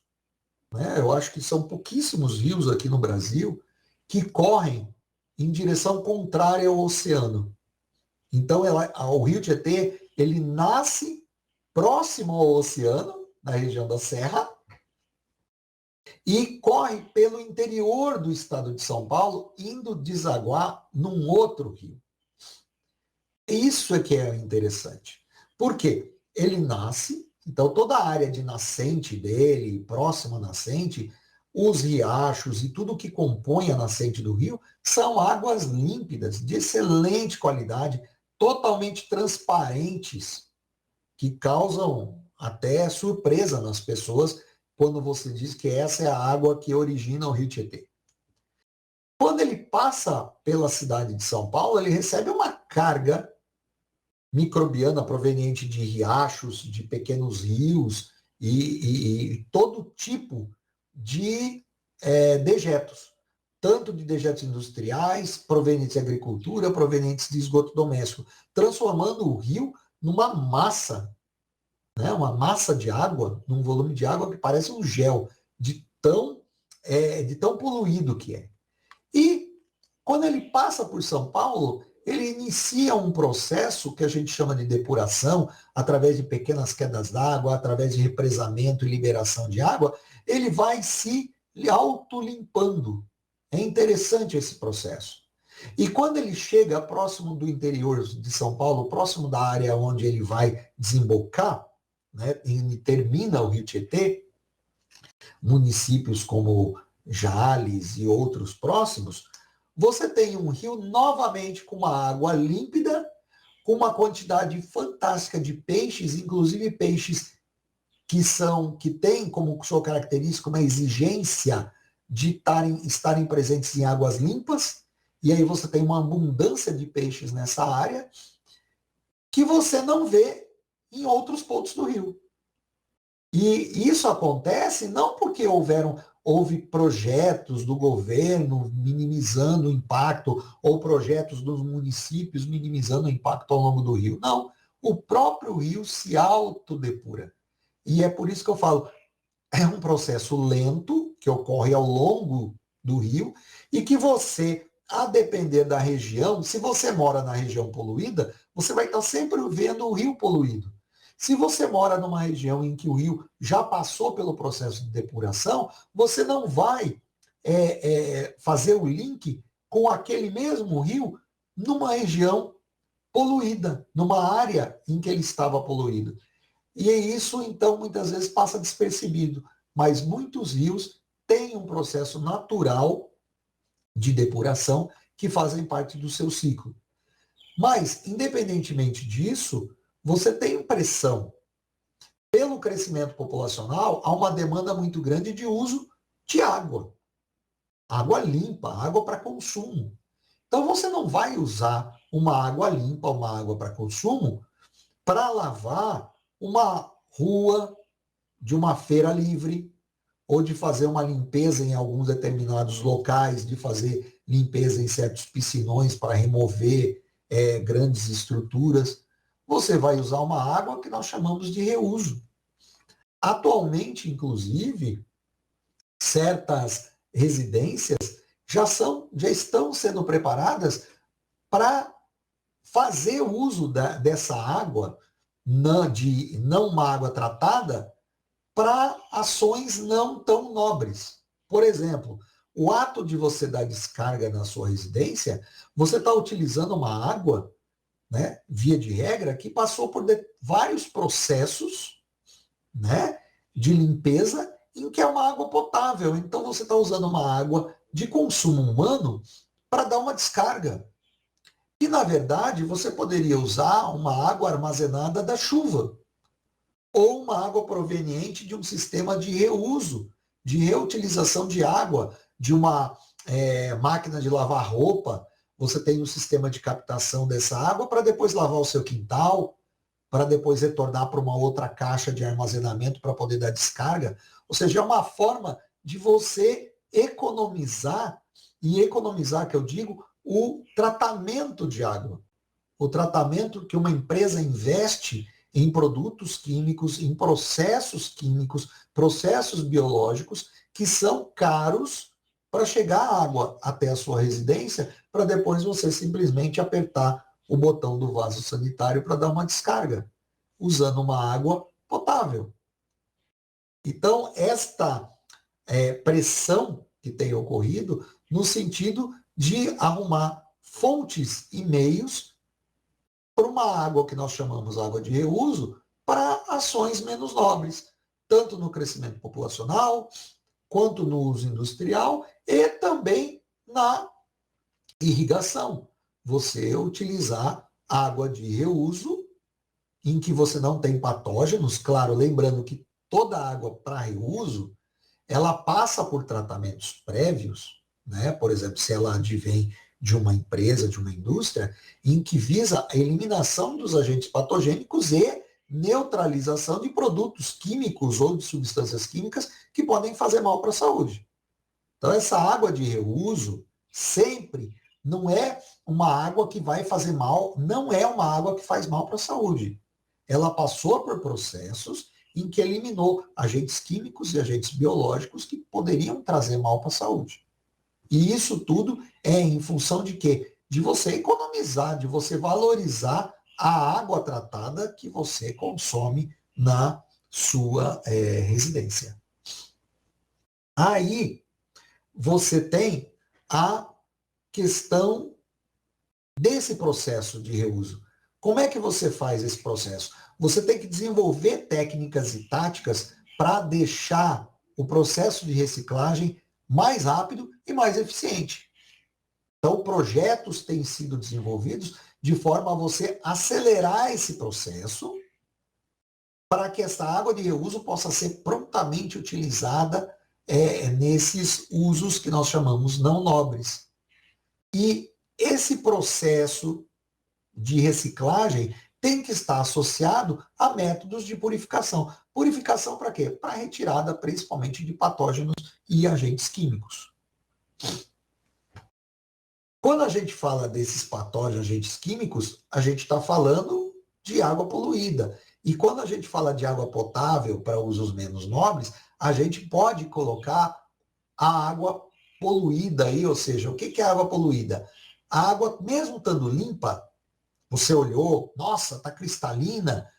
né? Eu acho que são pouquíssimos rios aqui no Brasil que correm em direção contrária ao oceano. Então, o rio Tietê, ele nasce próximo ao oceano, na região da Serra, e corre pelo interior do estado de São Paulo, indo desaguar num outro rio. Isso é que é interessante. Por quê? Ele nasce, então toda a área de nascente dele, próxima à nascente, os riachos e tudo que compõe a nascente do rio são águas límpidas, de excelente qualidade, totalmente transparentes, que causam até surpresa nas pessoas quando você diz que essa é a água que origina o rio Tietê. Quando ele passa pela cidade de São Paulo, ele recebe uma carga microbiana proveniente de riachos, de pequenos rios e todo tipo de dejetos, tanto de dejetos industriais, provenientes de agricultura, provenientes de esgoto doméstico, transformando o rio numa massa, né, uma massa de água, num volume de água que parece um gel, de tão poluído que é. E quando ele passa por São Paulo, ele inicia um processo que a gente chama de depuração, através de pequenas quedas d'água, através de represamento e liberação de água, ele vai se autolimpando. É interessante esse processo. E quando ele chega próximo do interior de São Paulo, próximo da área onde ele vai desembocar, né, e termina o rio Tietê, municípios como Jales e outros próximos, você tem um rio novamente com uma água límpida, com uma quantidade fantástica de peixes, inclusive peixes que têm como sua característica uma exigência de estarem presentes em águas limpas, e aí você tem uma abundância de peixes nessa área que você não vê em outros pontos do rio. E isso acontece não porque houve projetos do governo minimizando o impacto, ou projetos dos municípios minimizando o impacto ao longo do rio. Não, o próprio rio se autodepura. E é por isso que eu falo, é um processo lento, que ocorre ao longo do rio, e que você, a depender da região, se você mora na região poluída, você vai estar sempre vendo o rio poluído. Se você mora numa região em que o rio já passou pelo processo de depuração, você não vai fazer o link com aquele mesmo rio numa região poluída, numa área em que ele estava poluído. E isso, então, muitas vezes passa despercebido. Mas muitos rios têm um processo natural de depuração que fazem parte do seu ciclo. Mas, independentemente disso, você tem pressão. Pelo crescimento populacional, há uma demanda muito grande de uso de água. Água limpa, água para consumo. Então, você não vai usar uma água limpa, uma água para consumo, para lavar uma rua de uma feira livre, ou de fazer uma limpeza em alguns determinados locais, de fazer limpeza em certos piscinões para remover grandes estruturas. Você vai usar uma água que nós chamamos de reuso. Atualmente, inclusive, certas residências já estão sendo preparadas para fazer uso dessa água, não uma água tratada, para ações não tão nobres. Por exemplo, o ato de você dar descarga na sua residência, você está utilizando uma água, né, via de regra, que passou por vários processos, né, de limpeza, em que é uma água potável. Então você está usando uma água de consumo humano para dar uma descarga. E, na verdade, você poderia usar uma água armazenada da chuva, ou uma água proveniente de um sistema de reuso, de reutilização de água, de uma máquina de lavar roupa. Você tem um sistema de captação dessa água para depois lavar o seu quintal, para depois retornar para uma outra caixa de armazenamento para poder dar descarga. Ou seja, é uma forma de você economizar, e economizar, que eu digo, o tratamento de água. O tratamento que uma empresa investe em produtos químicos, em processos químicos, processos biológicos, que são caros para chegar a água até a sua residência, para depois você simplesmente apertar o botão do vaso sanitário para dar uma descarga, usando uma água potável. Então, esta pressão que tem ocorrido no sentido de arrumar fontes e meios para uma água que nós chamamos água de reuso para ações menos nobres, tanto no crescimento populacional, quanto no uso industrial e também na irrigação. Você utilizar água de reuso em que você não tem patógenos, claro, lembrando que toda água para reuso, ela passa por tratamentos prévios, né? Por exemplo, se ela advém de uma empresa, de uma indústria, em que visa a eliminação dos agentes patogênicos e neutralização de produtos químicos ou de substâncias químicas que podem fazer mal para a saúde. Então, essa água de reuso sempre não é uma água que vai fazer mal, não é uma água que faz mal para a saúde. Ela passou por processos em que eliminou agentes químicos e agentes biológicos que poderiam trazer mal para a saúde. E isso tudo é em função de quê? De você economizar, de você valorizar a água tratada que você consome na sua residência. Aí você tem a questão desse processo de reuso. Como é que você faz esse processo? Você tem que desenvolver técnicas e táticas para deixar o processo de reciclagem mais rápido e mais eficiente. Então, projetos têm sido desenvolvidos de forma a você acelerar esse processo para que essa água de reuso possa ser prontamente utilizada nesses usos que nós chamamos não nobres. E esse processo de reciclagem tem que estar associado a métodos de purificação. Purificação para quê? Para retirada principalmente de patógenos e agentes químicos. Quando a gente fala desses patógenos, agentes químicos, a gente está falando de água poluída. E quando a gente fala de água potável para usos menos nobres, a gente pode colocar a água poluída aí, ou seja, o que é água poluída? A água, mesmo estando limpa, você olhou, nossa, está cristalina,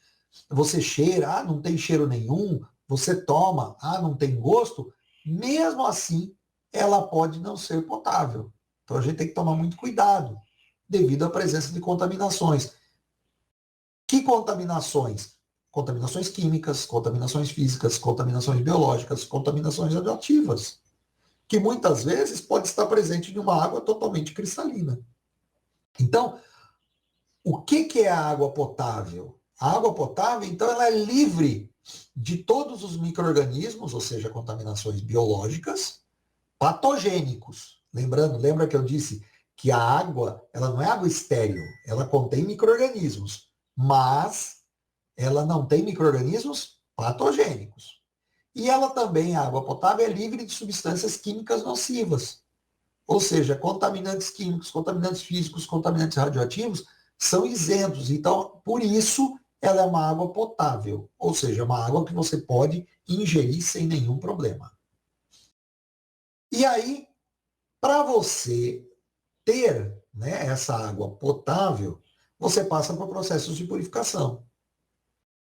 você cheira, não tem cheiro nenhum, você toma, não tem gosto, mesmo assim, ela pode não ser potável. Então a gente tem que tomar muito cuidado, devido à presença de contaminações. Que contaminações? Contaminações químicas, contaminações físicas, contaminações biológicas, contaminações radioativas, que muitas vezes pode estar presente em uma água totalmente cristalina. Então, o que é a água potável? A água potável, então, ela é livre de todos os micro-organismos, ou seja, contaminações biológicas, patogênicos. Lembra que eu disse que a água, ela não é água estéril, ela contém micro-organismos, mas ela não tem micro-organismos patogênicos. E ela também, a água potável, é livre de substâncias químicas nocivas. Ou seja, contaminantes químicos, contaminantes físicos, contaminantes radioativos são isentos. Então, por isso, ela é uma água potável. Ou seja, uma água que você pode ingerir sem nenhum problema. E aí, para você ter, né, essa água potável, você passa por processos de purificação.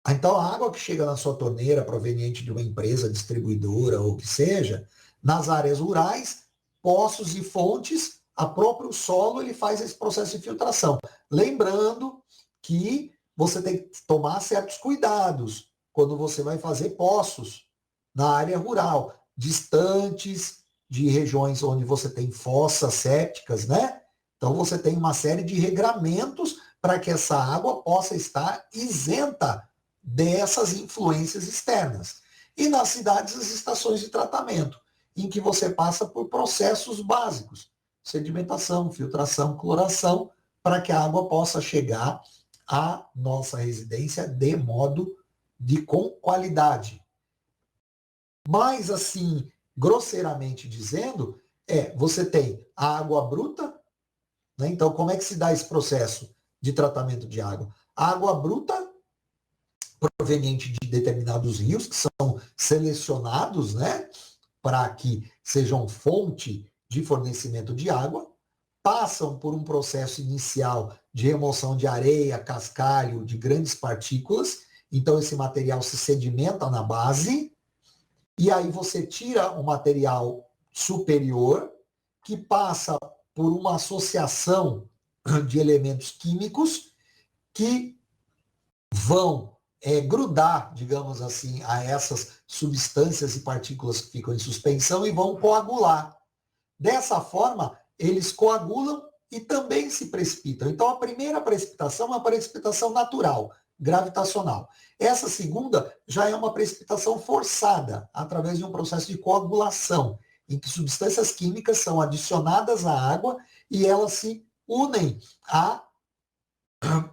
Então, a água que chega na sua torneira, proveniente de uma empresa distribuidora ou o que seja, nas áreas rurais, poços e fontes, a próprio solo ele faz esse processo de filtração. Lembrando que você tem que tomar certos cuidados quando você vai fazer poços na área rural, distantes de regiões onde você tem fossas sépticas, né? Então você tem uma série de regramentos para que essa água possa estar isenta dessas influências externas. E nas cidades, as estações de tratamento, em que você passa por processos básicos, sedimentação, filtração, cloração, para que a água possa chegar a nossa residência com qualidade. Mas, assim, grosseiramente dizendo, você tem a água bruta, né? Então, como é que se dá esse processo de tratamento de água? A água bruta, proveniente de determinados rios, que são selecionados, né, para que sejam fonte de fornecimento de água, passam por um processo inicial de remoção de areia, cascalho, de grandes partículas, então esse material se sedimenta na base, e aí você tira o material superior, que passa por uma associação de elementos químicos que vão grudar, digamos assim, a essas substâncias e partículas que ficam em suspensão e vão coagular. Dessa forma, eles coagulam e também se precipitam. Então, a primeira precipitação é uma precipitação natural, gravitacional. Essa segunda já é uma precipitação forçada, através de um processo de coagulação, em que substâncias químicas são adicionadas à água e elas se unem a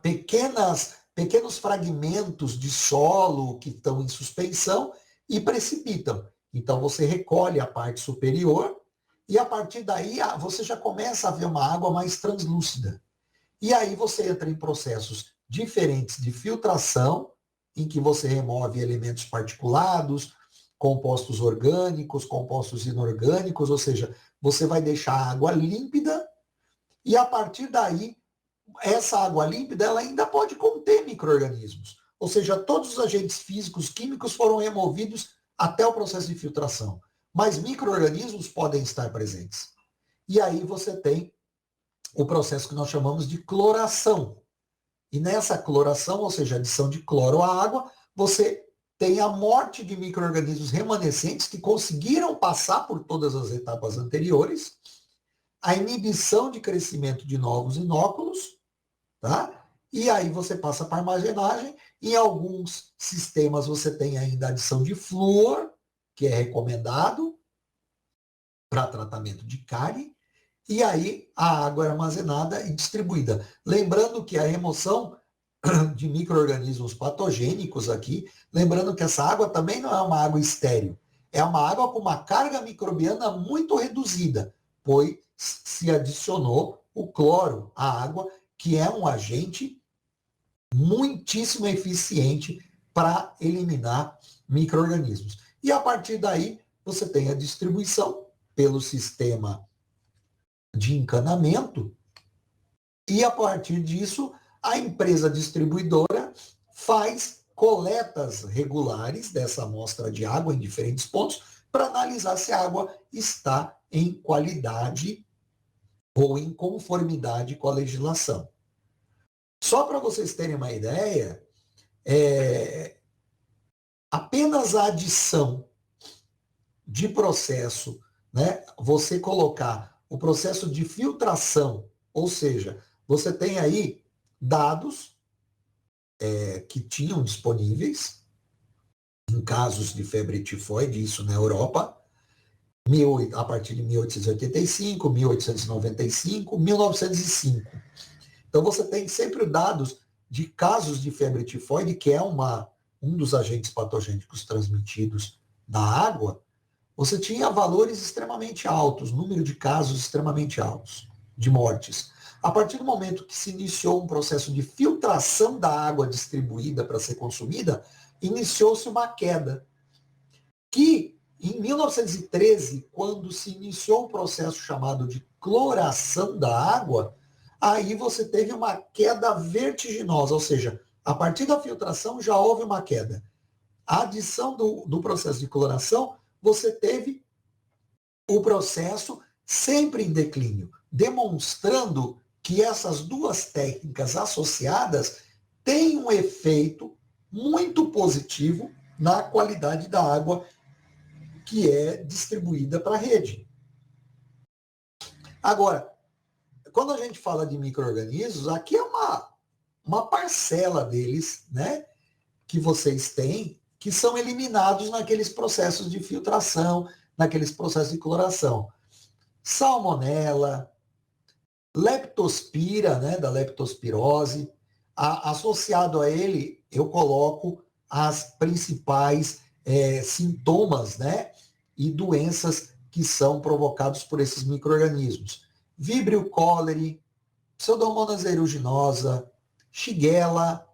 pequenos fragmentos de solo que estão em suspensão e precipitam. Então, você recolhe a parte superior e, a partir daí, você já começa a ver uma água mais translúcida. E aí você entra em processos diferentes de filtração, em que você remove elementos particulados, compostos orgânicos, compostos inorgânicos, ou seja, você vai deixar a água límpida e, a partir daí, essa água límpida ela ainda pode conter micro-organismos. Ou seja, todos os agentes físicos, químicos foram removidos até o processo de filtração. Mas micro-organismos podem estar presentes. E aí você tem o processo que nós chamamos de cloração. E nessa cloração, ou seja, adição de cloro à água, você tem a morte de micro-organismos remanescentes que conseguiram passar por todas as etapas anteriores, a inibição de crescimento de novos inóculos, tá? E aí você passa para armazenagem. Em alguns sistemas você tem ainda a adição de flúor, que é recomendado para tratamento de cárie, e aí a água é armazenada e distribuída. Lembrando que a remoção de micro-organismos patogênicos aqui, lembrando que essa água também não é uma água estéril, é uma água com uma carga microbiana muito reduzida, pois se adicionou o cloro à água, que é um agente muitíssimo eficiente para eliminar micro-organismos. E a partir daí, você tem a distribuição pelo sistema de encanamento, e a partir disso, a empresa distribuidora faz coletas regulares dessa amostra de água em diferentes pontos para analisar se a água está em qualidade ou em conformidade com a legislação. Só para vocês terem uma ideia, apenas a adição de processo, né, você colocar o processo de filtração, ou seja, você tem aí dados que tinham disponíveis em casos de febre tifoide, isso na Europa, a partir de 1885, 1895, 1905. Então você tem sempre dados de casos de febre tifoide, que é um dos agentes patogênicos transmitidos na água. Você tinha valores extremamente altos, número de casos extremamente altos, de mortes. A partir do momento que se iniciou um processo de filtração da água distribuída para ser consumida, iniciou-se uma queda. Que, em 1913, quando se iniciou um processo chamado de cloração da água, aí você teve uma queda vertiginosa, ou seja, a partir da filtração já houve uma queda. A adição do processo de cloração, você teve o processo sempre em declínio, demonstrando que essas duas técnicas associadas têm um efeito muito positivo na qualidade da água que é distribuída para a rede. Agora, quando a gente fala de micro-organismos, aqui é uma parcela deles, né, que vocês têm, que são eliminados naqueles processos de filtração, naqueles processos de cloração. Salmonela, leptospira, né, da leptospirose, Associado a ele, eu coloco as principais sintomas, né, e doenças que são provocados por esses micro-organismos. Vibrio cholerae, Pseudomonas aeruginosa, Shigella,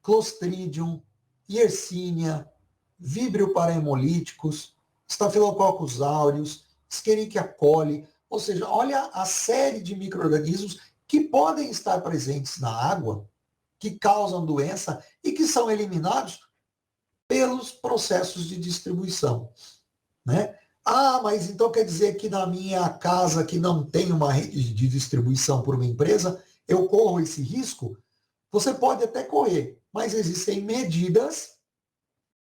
Clostridium, Yersinia, Vibrio parahemolyticus, Staphylococcus aureus, Escherichia coli, ou seja, olha a série de micro-organismos que podem estar presentes na água, que causam doença e que são eliminados pelos processos de distribuição, né? Ah, mas então quer dizer que na minha casa que não tem uma rede de distribuição por uma empresa, eu corro esse risco? Você pode até correr, mas existem medidas,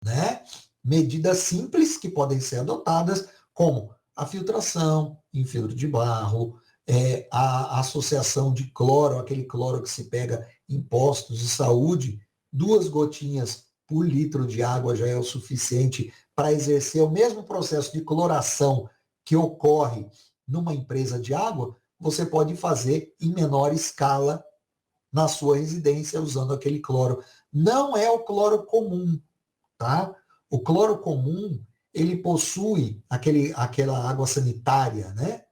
né? Medidas simples que podem ser adotadas, como a filtração em filtro de barro, a associação de cloro, aquele cloro que se pega em postos de saúde, 2 gotinhas por litro de água já é o suficiente para exercer o mesmo processo de cloração que ocorre numa empresa de água, você pode fazer em menor escala na sua residência usando aquele cloro. Não é o cloro comum, tá? O cloro comum, ele possui aquela água sanitária, né?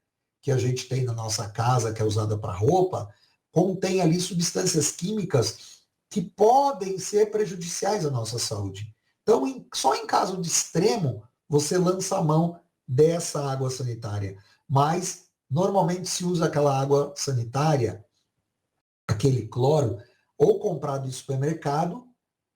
Que a gente tem na nossa casa, que é usada para roupa, contém ali substâncias químicas que podem ser prejudiciais à nossa saúde. Então, só em caso de extremo, você lança a mão dessa água sanitária. Mas, normalmente se usa aquela água sanitária, aquele cloro, ou comprado em supermercado,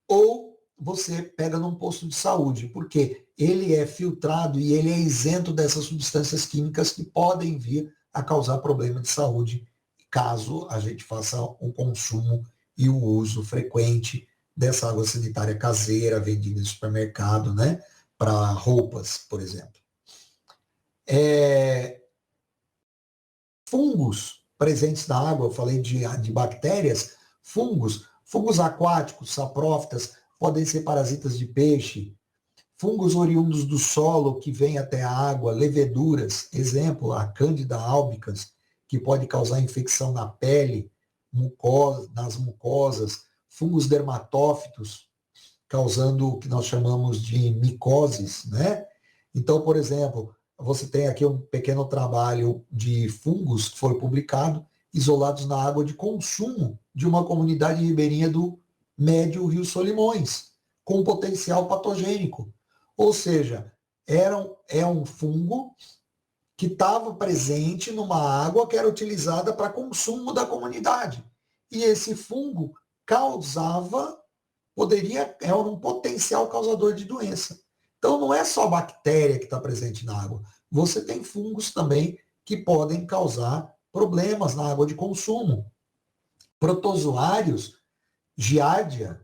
ou você pega num posto de saúde, porque ele é filtrado e ele é isento dessas substâncias químicas que podem vir a causar problema de saúde, caso a gente faça um consumo e o uso frequente dessa água sanitária caseira, vendida em supermercado, né, para roupas, por exemplo. Fungos presentes na água, eu falei de bactérias, fungos aquáticos, saprófitas, podem ser parasitas de peixe, fungos oriundos do solo que vêm até a água, leveduras, exemplo, a Candida albicans, que pode causar infecção na pele, nas mucosas, fungos dermatófitos, causando o que nós chamamos de micoses, né? Então, por exemplo, você tem aqui um pequeno trabalho de fungos que foi publicado, isolados na água de consumo de uma comunidade ribeirinha do Médio Rio Solimões, com potencial patogênico. Ou seja, é um fungo que estava presente numa água que era utilizada para consumo da comunidade. E esse fungo era um potencial causador de doença. Então, não é só bactéria que está presente na água. Você tem fungos também que podem causar problemas na água de consumo. Protozoários, giardia,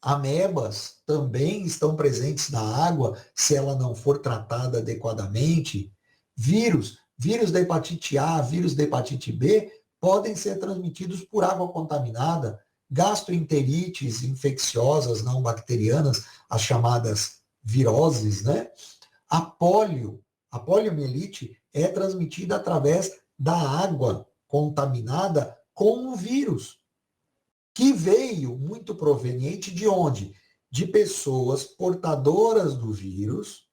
amebas também estão presentes na água se ela não for tratada adequadamente. Vírus da hepatite A, vírus da hepatite B, podem ser transmitidos por água contaminada. Gastroenterites infecciosas não bacterianas, as chamadas viroses, né? A poliomielite é transmitida através da água contaminada com o vírus, que veio muito proveniente de onde? De pessoas portadoras do vírus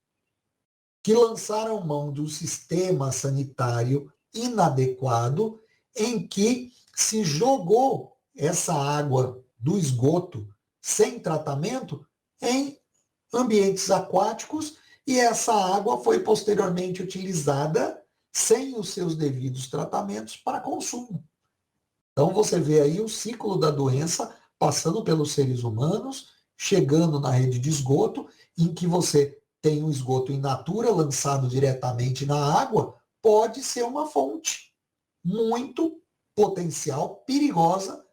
que lançaram mão de um sistema sanitário inadequado em que se jogou essa água do esgoto sem tratamento em ambientes aquáticos e essa água foi posteriormente utilizada sem os seus devidos tratamentos para consumo. Então você vê aí o ciclo da doença passando pelos seres humanos, chegando na rede de esgoto, em que você tem um esgoto in natura lançado diretamente na água, pode ser uma fonte muito potencial, perigosa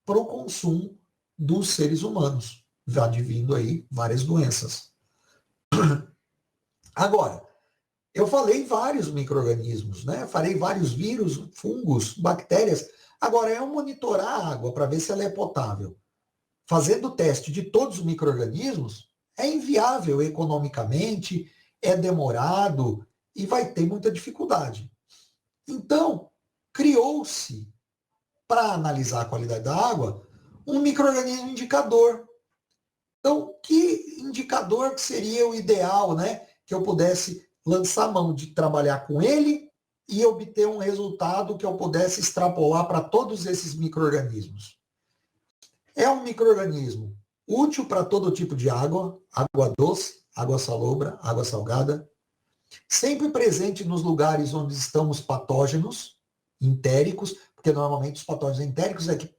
para o consumo dos seres humanos, já advindo aí várias doenças. Agora, eu falei vários micro-organismos, né? Falei vários vírus, fungos, bactérias. Agora, é monitorar a água para ver se ela é potável. Fazendo o teste de todos os micro-organismos, é inviável economicamente, é demorado e vai ter muita dificuldade. Então, criou-se, para analisar a qualidade da água, um micro-organismo indicador. Então, que indicador que seria o ideal, né? Que eu pudesse lançar mão de trabalhar com ele e obter um resultado que eu pudesse extrapolar para todos esses micro-organismos. É um micro-organismo útil para todo tipo de água, água doce, água salobra, água salgada, sempre presente nos lugares onde estão os patógenos entéricos, porque normalmente os patógenos entéricos é que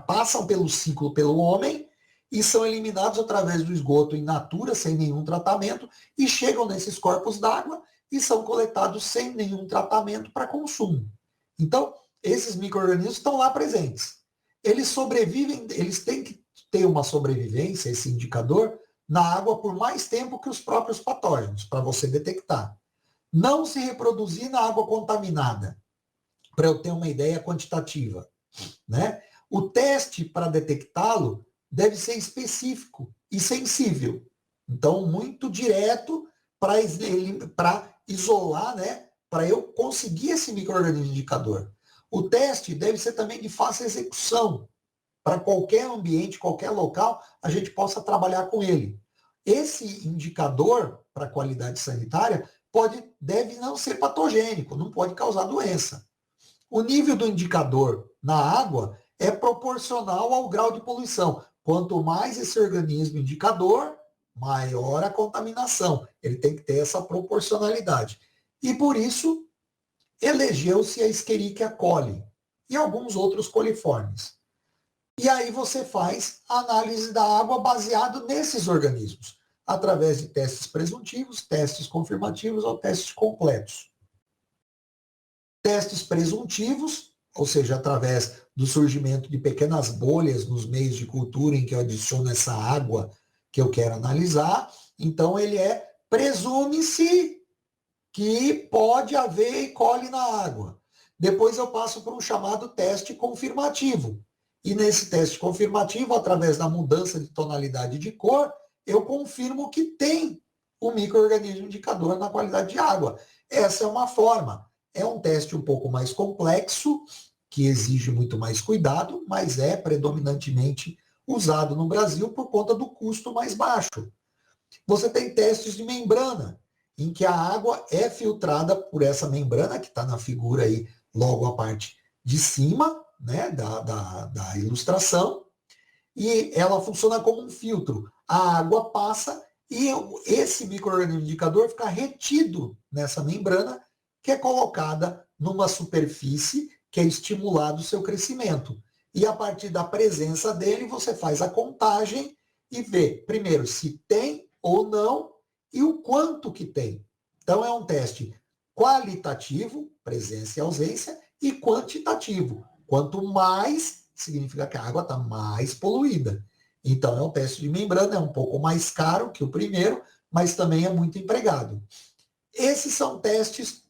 passam pelo ciclo pelo homem e são eliminados através do esgoto in natura, sem nenhum tratamento, e chegam nesses corpos d'água e são coletados sem nenhum tratamento para consumo. Então, esses micro-organismos estão lá presentes. Eles sobrevivem, eles têm que ter uma sobrevivência, esse indicador, na água por mais tempo que os próprios patógenos, para você detectar. Não se reproduzir na água contaminada, para eu ter uma ideia quantitativa, né? O teste para detectá-lo deve ser específico e sensível. Então, muito direto para isolar, né? Para eu conseguir esse micro-organismo indicador. O teste deve ser também de fácil execução. Para qualquer ambiente, qualquer local, a gente possa trabalhar com ele. Esse indicador para qualidade sanitária deve não ser patogênico, não pode causar doença. O nível do indicador na água é proporcional ao grau de poluição. Quanto mais esse organismo indicador, maior a contaminação. Ele tem que ter essa proporcionalidade. E por isso, elegeu-se a Escherichia coli e alguns outros coliformes. E aí você faz a análise da água baseado nesses organismos, através de testes presuntivos, testes confirmativos ou testes completos. Testes presuntivos, ou seja, através do surgimento de pequenas bolhas nos meios de cultura em que eu adiciono essa água que eu quero analisar. Então, presume-se que pode haver E. coli na água. Depois eu passo por um chamado teste confirmativo. E nesse teste confirmativo, através da mudança de tonalidade de cor, eu confirmo que tem o micro-organismo indicador na qualidade de água. Essa é uma forma. É um teste um pouco mais complexo, que exige muito mais cuidado, mas é predominantemente usado no Brasil por conta do custo mais baixo. Você tem testes de membrana, em que a água é filtrada por essa membrana, que está na figura aí, logo a parte de cima, né, da ilustração, e ela funciona como um filtro. A água passa e esse micro-organismo indicador fica retido nessa membrana, que é colocada numa superfície que é estimulado o seu crescimento. E a partir da presença dele, você faz a contagem e vê, primeiro, se tem ou não e o quanto que tem. Então, é um teste qualitativo, presença e ausência, e quantitativo. Quanto mais, significa que a água está mais poluída. Então, é um teste de membrana, é um pouco mais caro que o primeiro, mas também é muito empregado. Esses são testes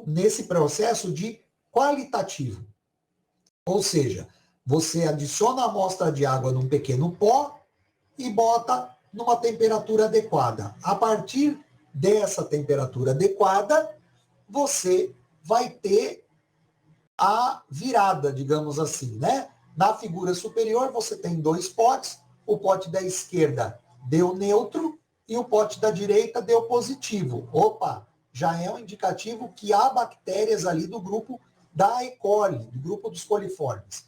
nesse processo de qualitativo. Ou seja, você adiciona a amostra de água num pequeno pó e bota numa temperatura adequada. A partir dessa temperatura adequada, você vai ter a virada, digamos assim, né? Na figura superior, você tem dois potes. O pote da esquerda deu neutro e o pote da direita deu positivo. Opa, já é um indicativo que há bactérias ali do grupo da E. coli, do grupo dos coliformes.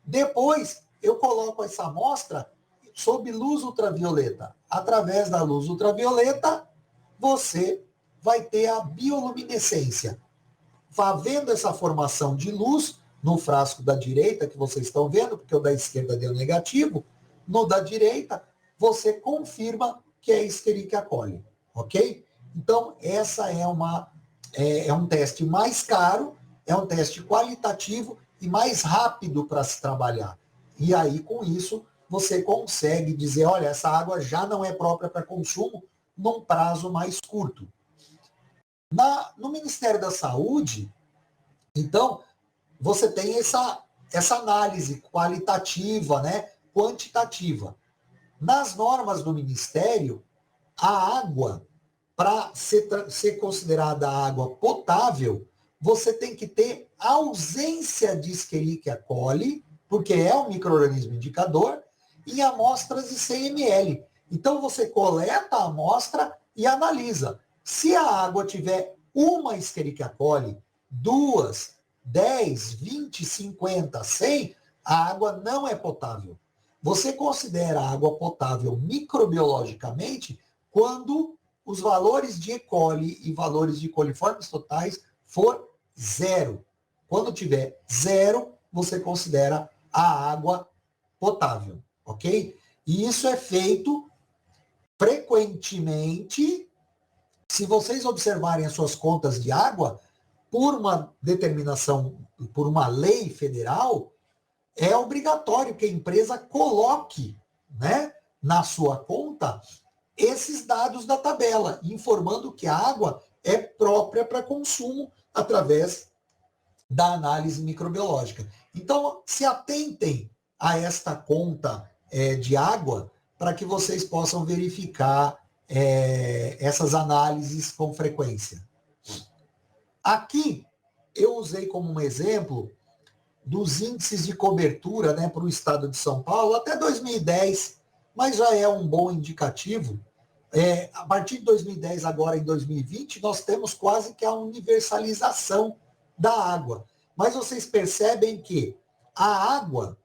Depois, eu coloco essa amostra sob luz ultravioleta. Através da luz ultravioleta, você vai ter a bioluminescência. Vendo essa formação de luz no frasco da direita, que vocês estão vendo, porque o da esquerda deu negativo, no da direita, você confirma que é Escherichia coli, ok? Então, essa é um teste mais caro, é um teste qualitativo e mais rápido para se trabalhar. E aí, com isso, você consegue dizer, olha, essa água já não é própria para consumo num prazo mais curto. No Ministério da Saúde, então, você tem essa análise qualitativa, né, quantitativa. Nas normas do Ministério, a água, para ser considerada água potável, você tem que ter ausência de Escherichia coli porque é um micro-organismo indicador, em amostras de 100 ml. Então, você coleta a amostra e analisa. Se a água tiver uma Escherichia coli, 2, 10, 20, 50, 100, a água não é potável. Você considera a água potável microbiologicamente quando os valores de E. coli e valores de coliformes totais for 0. Quando tiver 0, você considera a água potável, ok? E isso é feito frequentemente. Se vocês observarem as suas contas de água, por uma determinação, por uma lei federal, é obrigatório que a empresa coloque, né, na sua conta esses dados da tabela, informando que a água é própria para consumo através da análise microbiológica. Então, se atentem a esta conta de água para que vocês possam verificar essas análises com frequência. Aqui, eu usei como um exemplo dos índices de cobertura, né, para o estado de São Paulo até 2010, mas já é um bom indicativo. A partir de 2010, agora em 2020, nós temos quase que a universalização da água. Mas vocês percebem que a água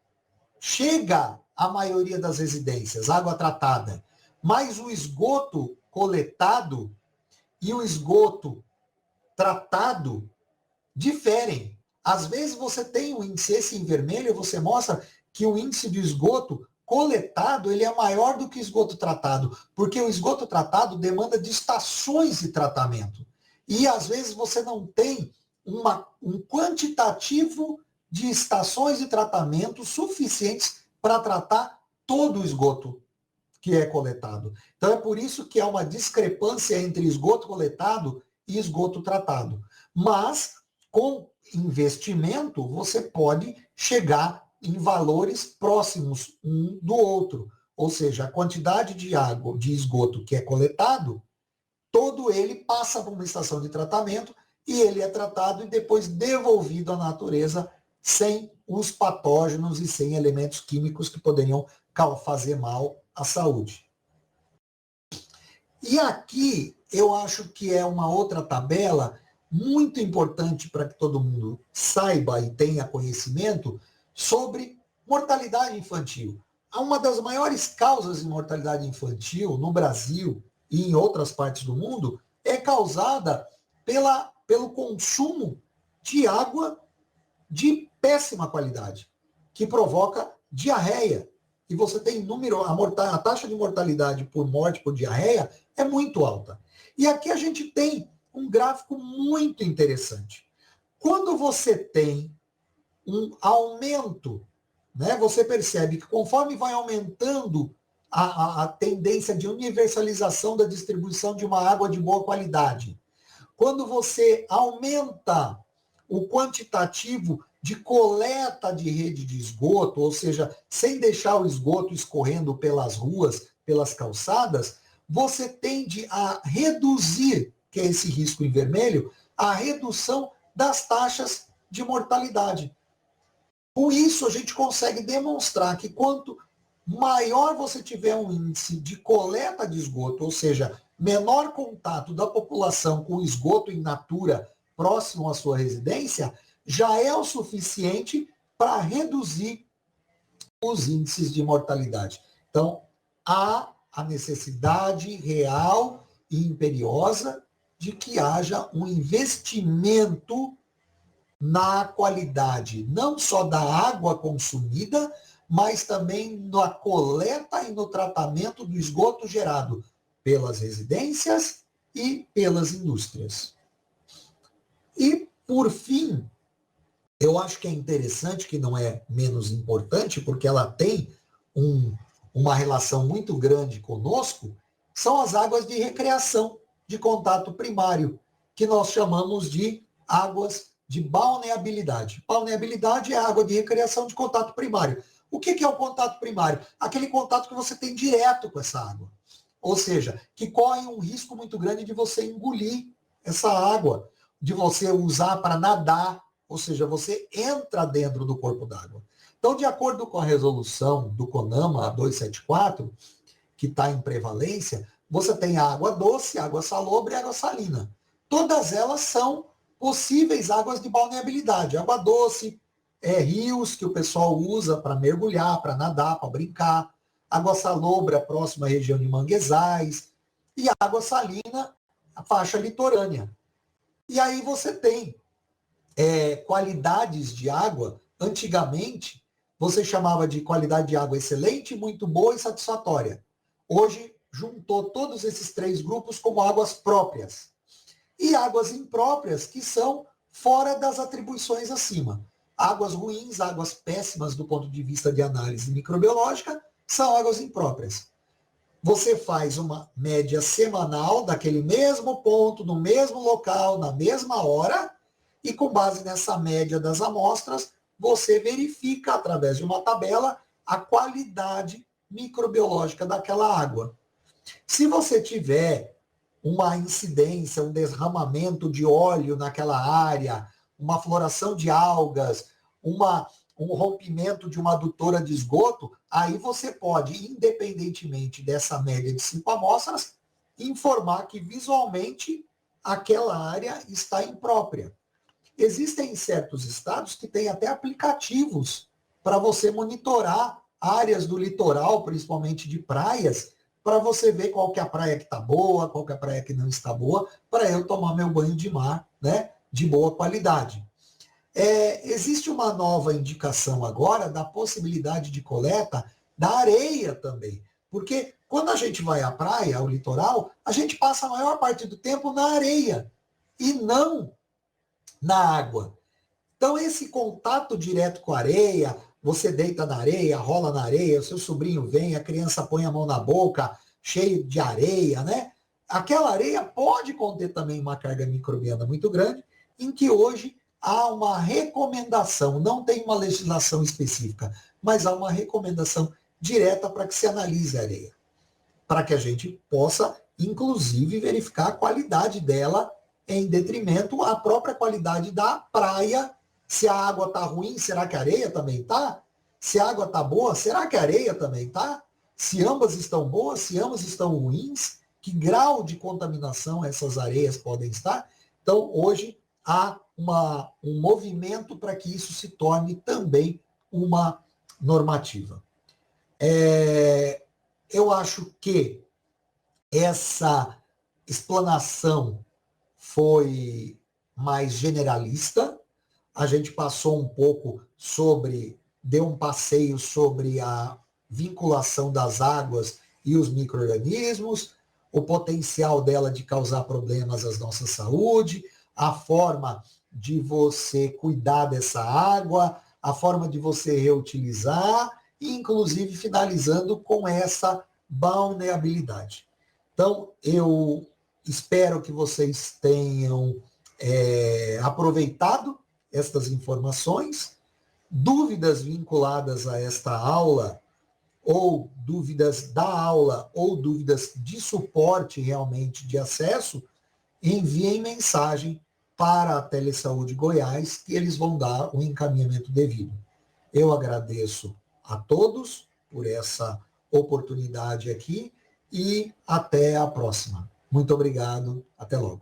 chega à maioria das residências, água tratada, mas o esgoto coletado e o esgoto tratado diferem. Às vezes você tem um índice esse em vermelho, você mostra que o índice de esgoto coletado ele é maior do que o esgoto tratado, porque o esgoto tratado demanda de estações de tratamento. E às vezes você não tem um quantitativo de estações de tratamento suficientes para tratar todo o esgoto que é coletado. Então é por isso que há uma discrepância entre esgoto coletado e esgoto tratado. Mas, com investimento, você pode chegar em valores próximos um do outro. Ou seja, a quantidade de água, de esgoto que é coletado, todo ele passa por uma estação de tratamento e ele é tratado e depois devolvido à natureza sem os patógenos e sem elementos químicos que poderiam fazer mal à saúde. E aqui eu acho que é uma outra tabela muito importante para que todo mundo saiba e tenha conhecimento sobre mortalidade infantil. Uma das maiores causas de mortalidade infantil no Brasil e em outras partes do mundo é causada pelo consumo de água de péssima qualidade, que provoca diarreia. E você tem a taxa de mortalidade por morte por diarreia é muito alta. E aqui a gente tem um gráfico muito interessante. Quando você tem um aumento, né, você percebe que conforme vai aumentando a tendência de universalização da distribuição de uma água de boa qualidade, quando você aumenta o quantitativo de coleta de rede de esgoto, ou seja, sem deixar o esgoto escorrendo pelas ruas, pelas calçadas, você tende a reduzir, que é esse risco em vermelho, a redução das taxas de mortalidade. Com isso, a gente consegue demonstrar que quanto maior você tiver um índice de coleta de esgoto, ou seja, menor contato da população com o esgoto in natura próximo à sua residência, já é o suficiente para reduzir os índices de mortalidade. Então, há a necessidade real e imperiosa de que haja um investimento na qualidade, não só da água consumida, mas também na coleta e no tratamento do esgoto gerado pelas residências e pelas indústrias. E, por fim, eu acho que é interessante, que não é menos importante, porque ela tem uma relação muito grande conosco, são as águas de recreação de contato primário, que nós chamamos de águas de balneabilidade. Balneabilidade é a água de recreação de contato primário. O que é o contato primário? Aquele contato que você tem direto com essa água. Ou seja, que corre um risco muito grande de você engolir essa água, de você usar para nadar, ou seja, você entra dentro do corpo d'água. Então, de acordo com a resolução do CONAMA 274, que está em prevalência, você tem a água doce, água salobre e água salina. Todas elas são possíveis águas de balneabilidade. Água doce, rios que o pessoal usa para mergulhar, para nadar, para brincar. Água salobre, a próxima região de manguezais. E água salina, a faixa litorânea. E aí você tem qualidades de água. Antigamente, você chamava de qualidade de água excelente, muito boa e satisfatória. Hoje, juntou todos esses três grupos como águas próprias. E águas impróprias, que são fora das atribuições acima. Águas ruins, águas péssimas do ponto de vista de análise microbiológica, são águas impróprias. Você faz uma média semanal daquele mesmo ponto, no mesmo local, na mesma hora, e com base nessa média das amostras, você verifica, através de uma tabela, a qualidade microbiológica daquela água. Se você tiver uma incidência, um derramamento de óleo naquela área, uma floração de algas, um rompimento de uma adutora de esgoto, aí você pode, independentemente dessa média de 5 amostras, informar que visualmente aquela área está imprópria. Existem certos estados que têm até aplicativos para você monitorar áreas do litoral, principalmente de praias, para você ver qual que é a praia que está boa, qual que é a praia que não está boa, para eu tomar meu banho de mar, né, de boa qualidade. Existe uma nova indicação agora da possibilidade de coleta da areia também, porque quando a gente vai à praia, ao litoral, a gente passa a maior parte do tempo na areia e não na água. Então, esse contato direto com a areia, você deita na areia, rola na areia, o seu sobrinho vem, a criança põe a mão na boca, cheio de areia, né? Aquela areia pode conter também uma carga microbiana muito grande, em que hoje há uma recomendação, não tem uma legislação específica, mas há uma recomendação direta para que se analise a areia, para que a gente possa, inclusive, verificar a qualidade dela em detrimento à própria qualidade da praia. Se a água está ruim, será que a areia também está? Se a água está boa, será que a areia também está? Se ambas estão boas, se ambas estão ruins, que grau de contaminação essas areias podem estar? Então, hoje, há um movimento para que isso se torne também uma normativa. Eu acho que essa explanação foi mais generalista. A gente passou um pouco deu um passeio sobre a vinculação das águas e os micro-organismos, o potencial dela de causar problemas à nossa saúde, a forma de você cuidar dessa água, a forma de você reutilizar, e inclusive finalizando com essa balneabilidade. Então, eu espero que vocês tenham aproveitado estas informações. Dúvidas vinculadas a esta aula, ou dúvidas da aula, ou dúvidas de suporte realmente de acesso, enviem mensagem para a Telesaúde Goiás, que eles vão dar o encaminhamento devido. Eu agradeço a todos por essa oportunidade aqui e até a próxima. Muito obrigado, até logo.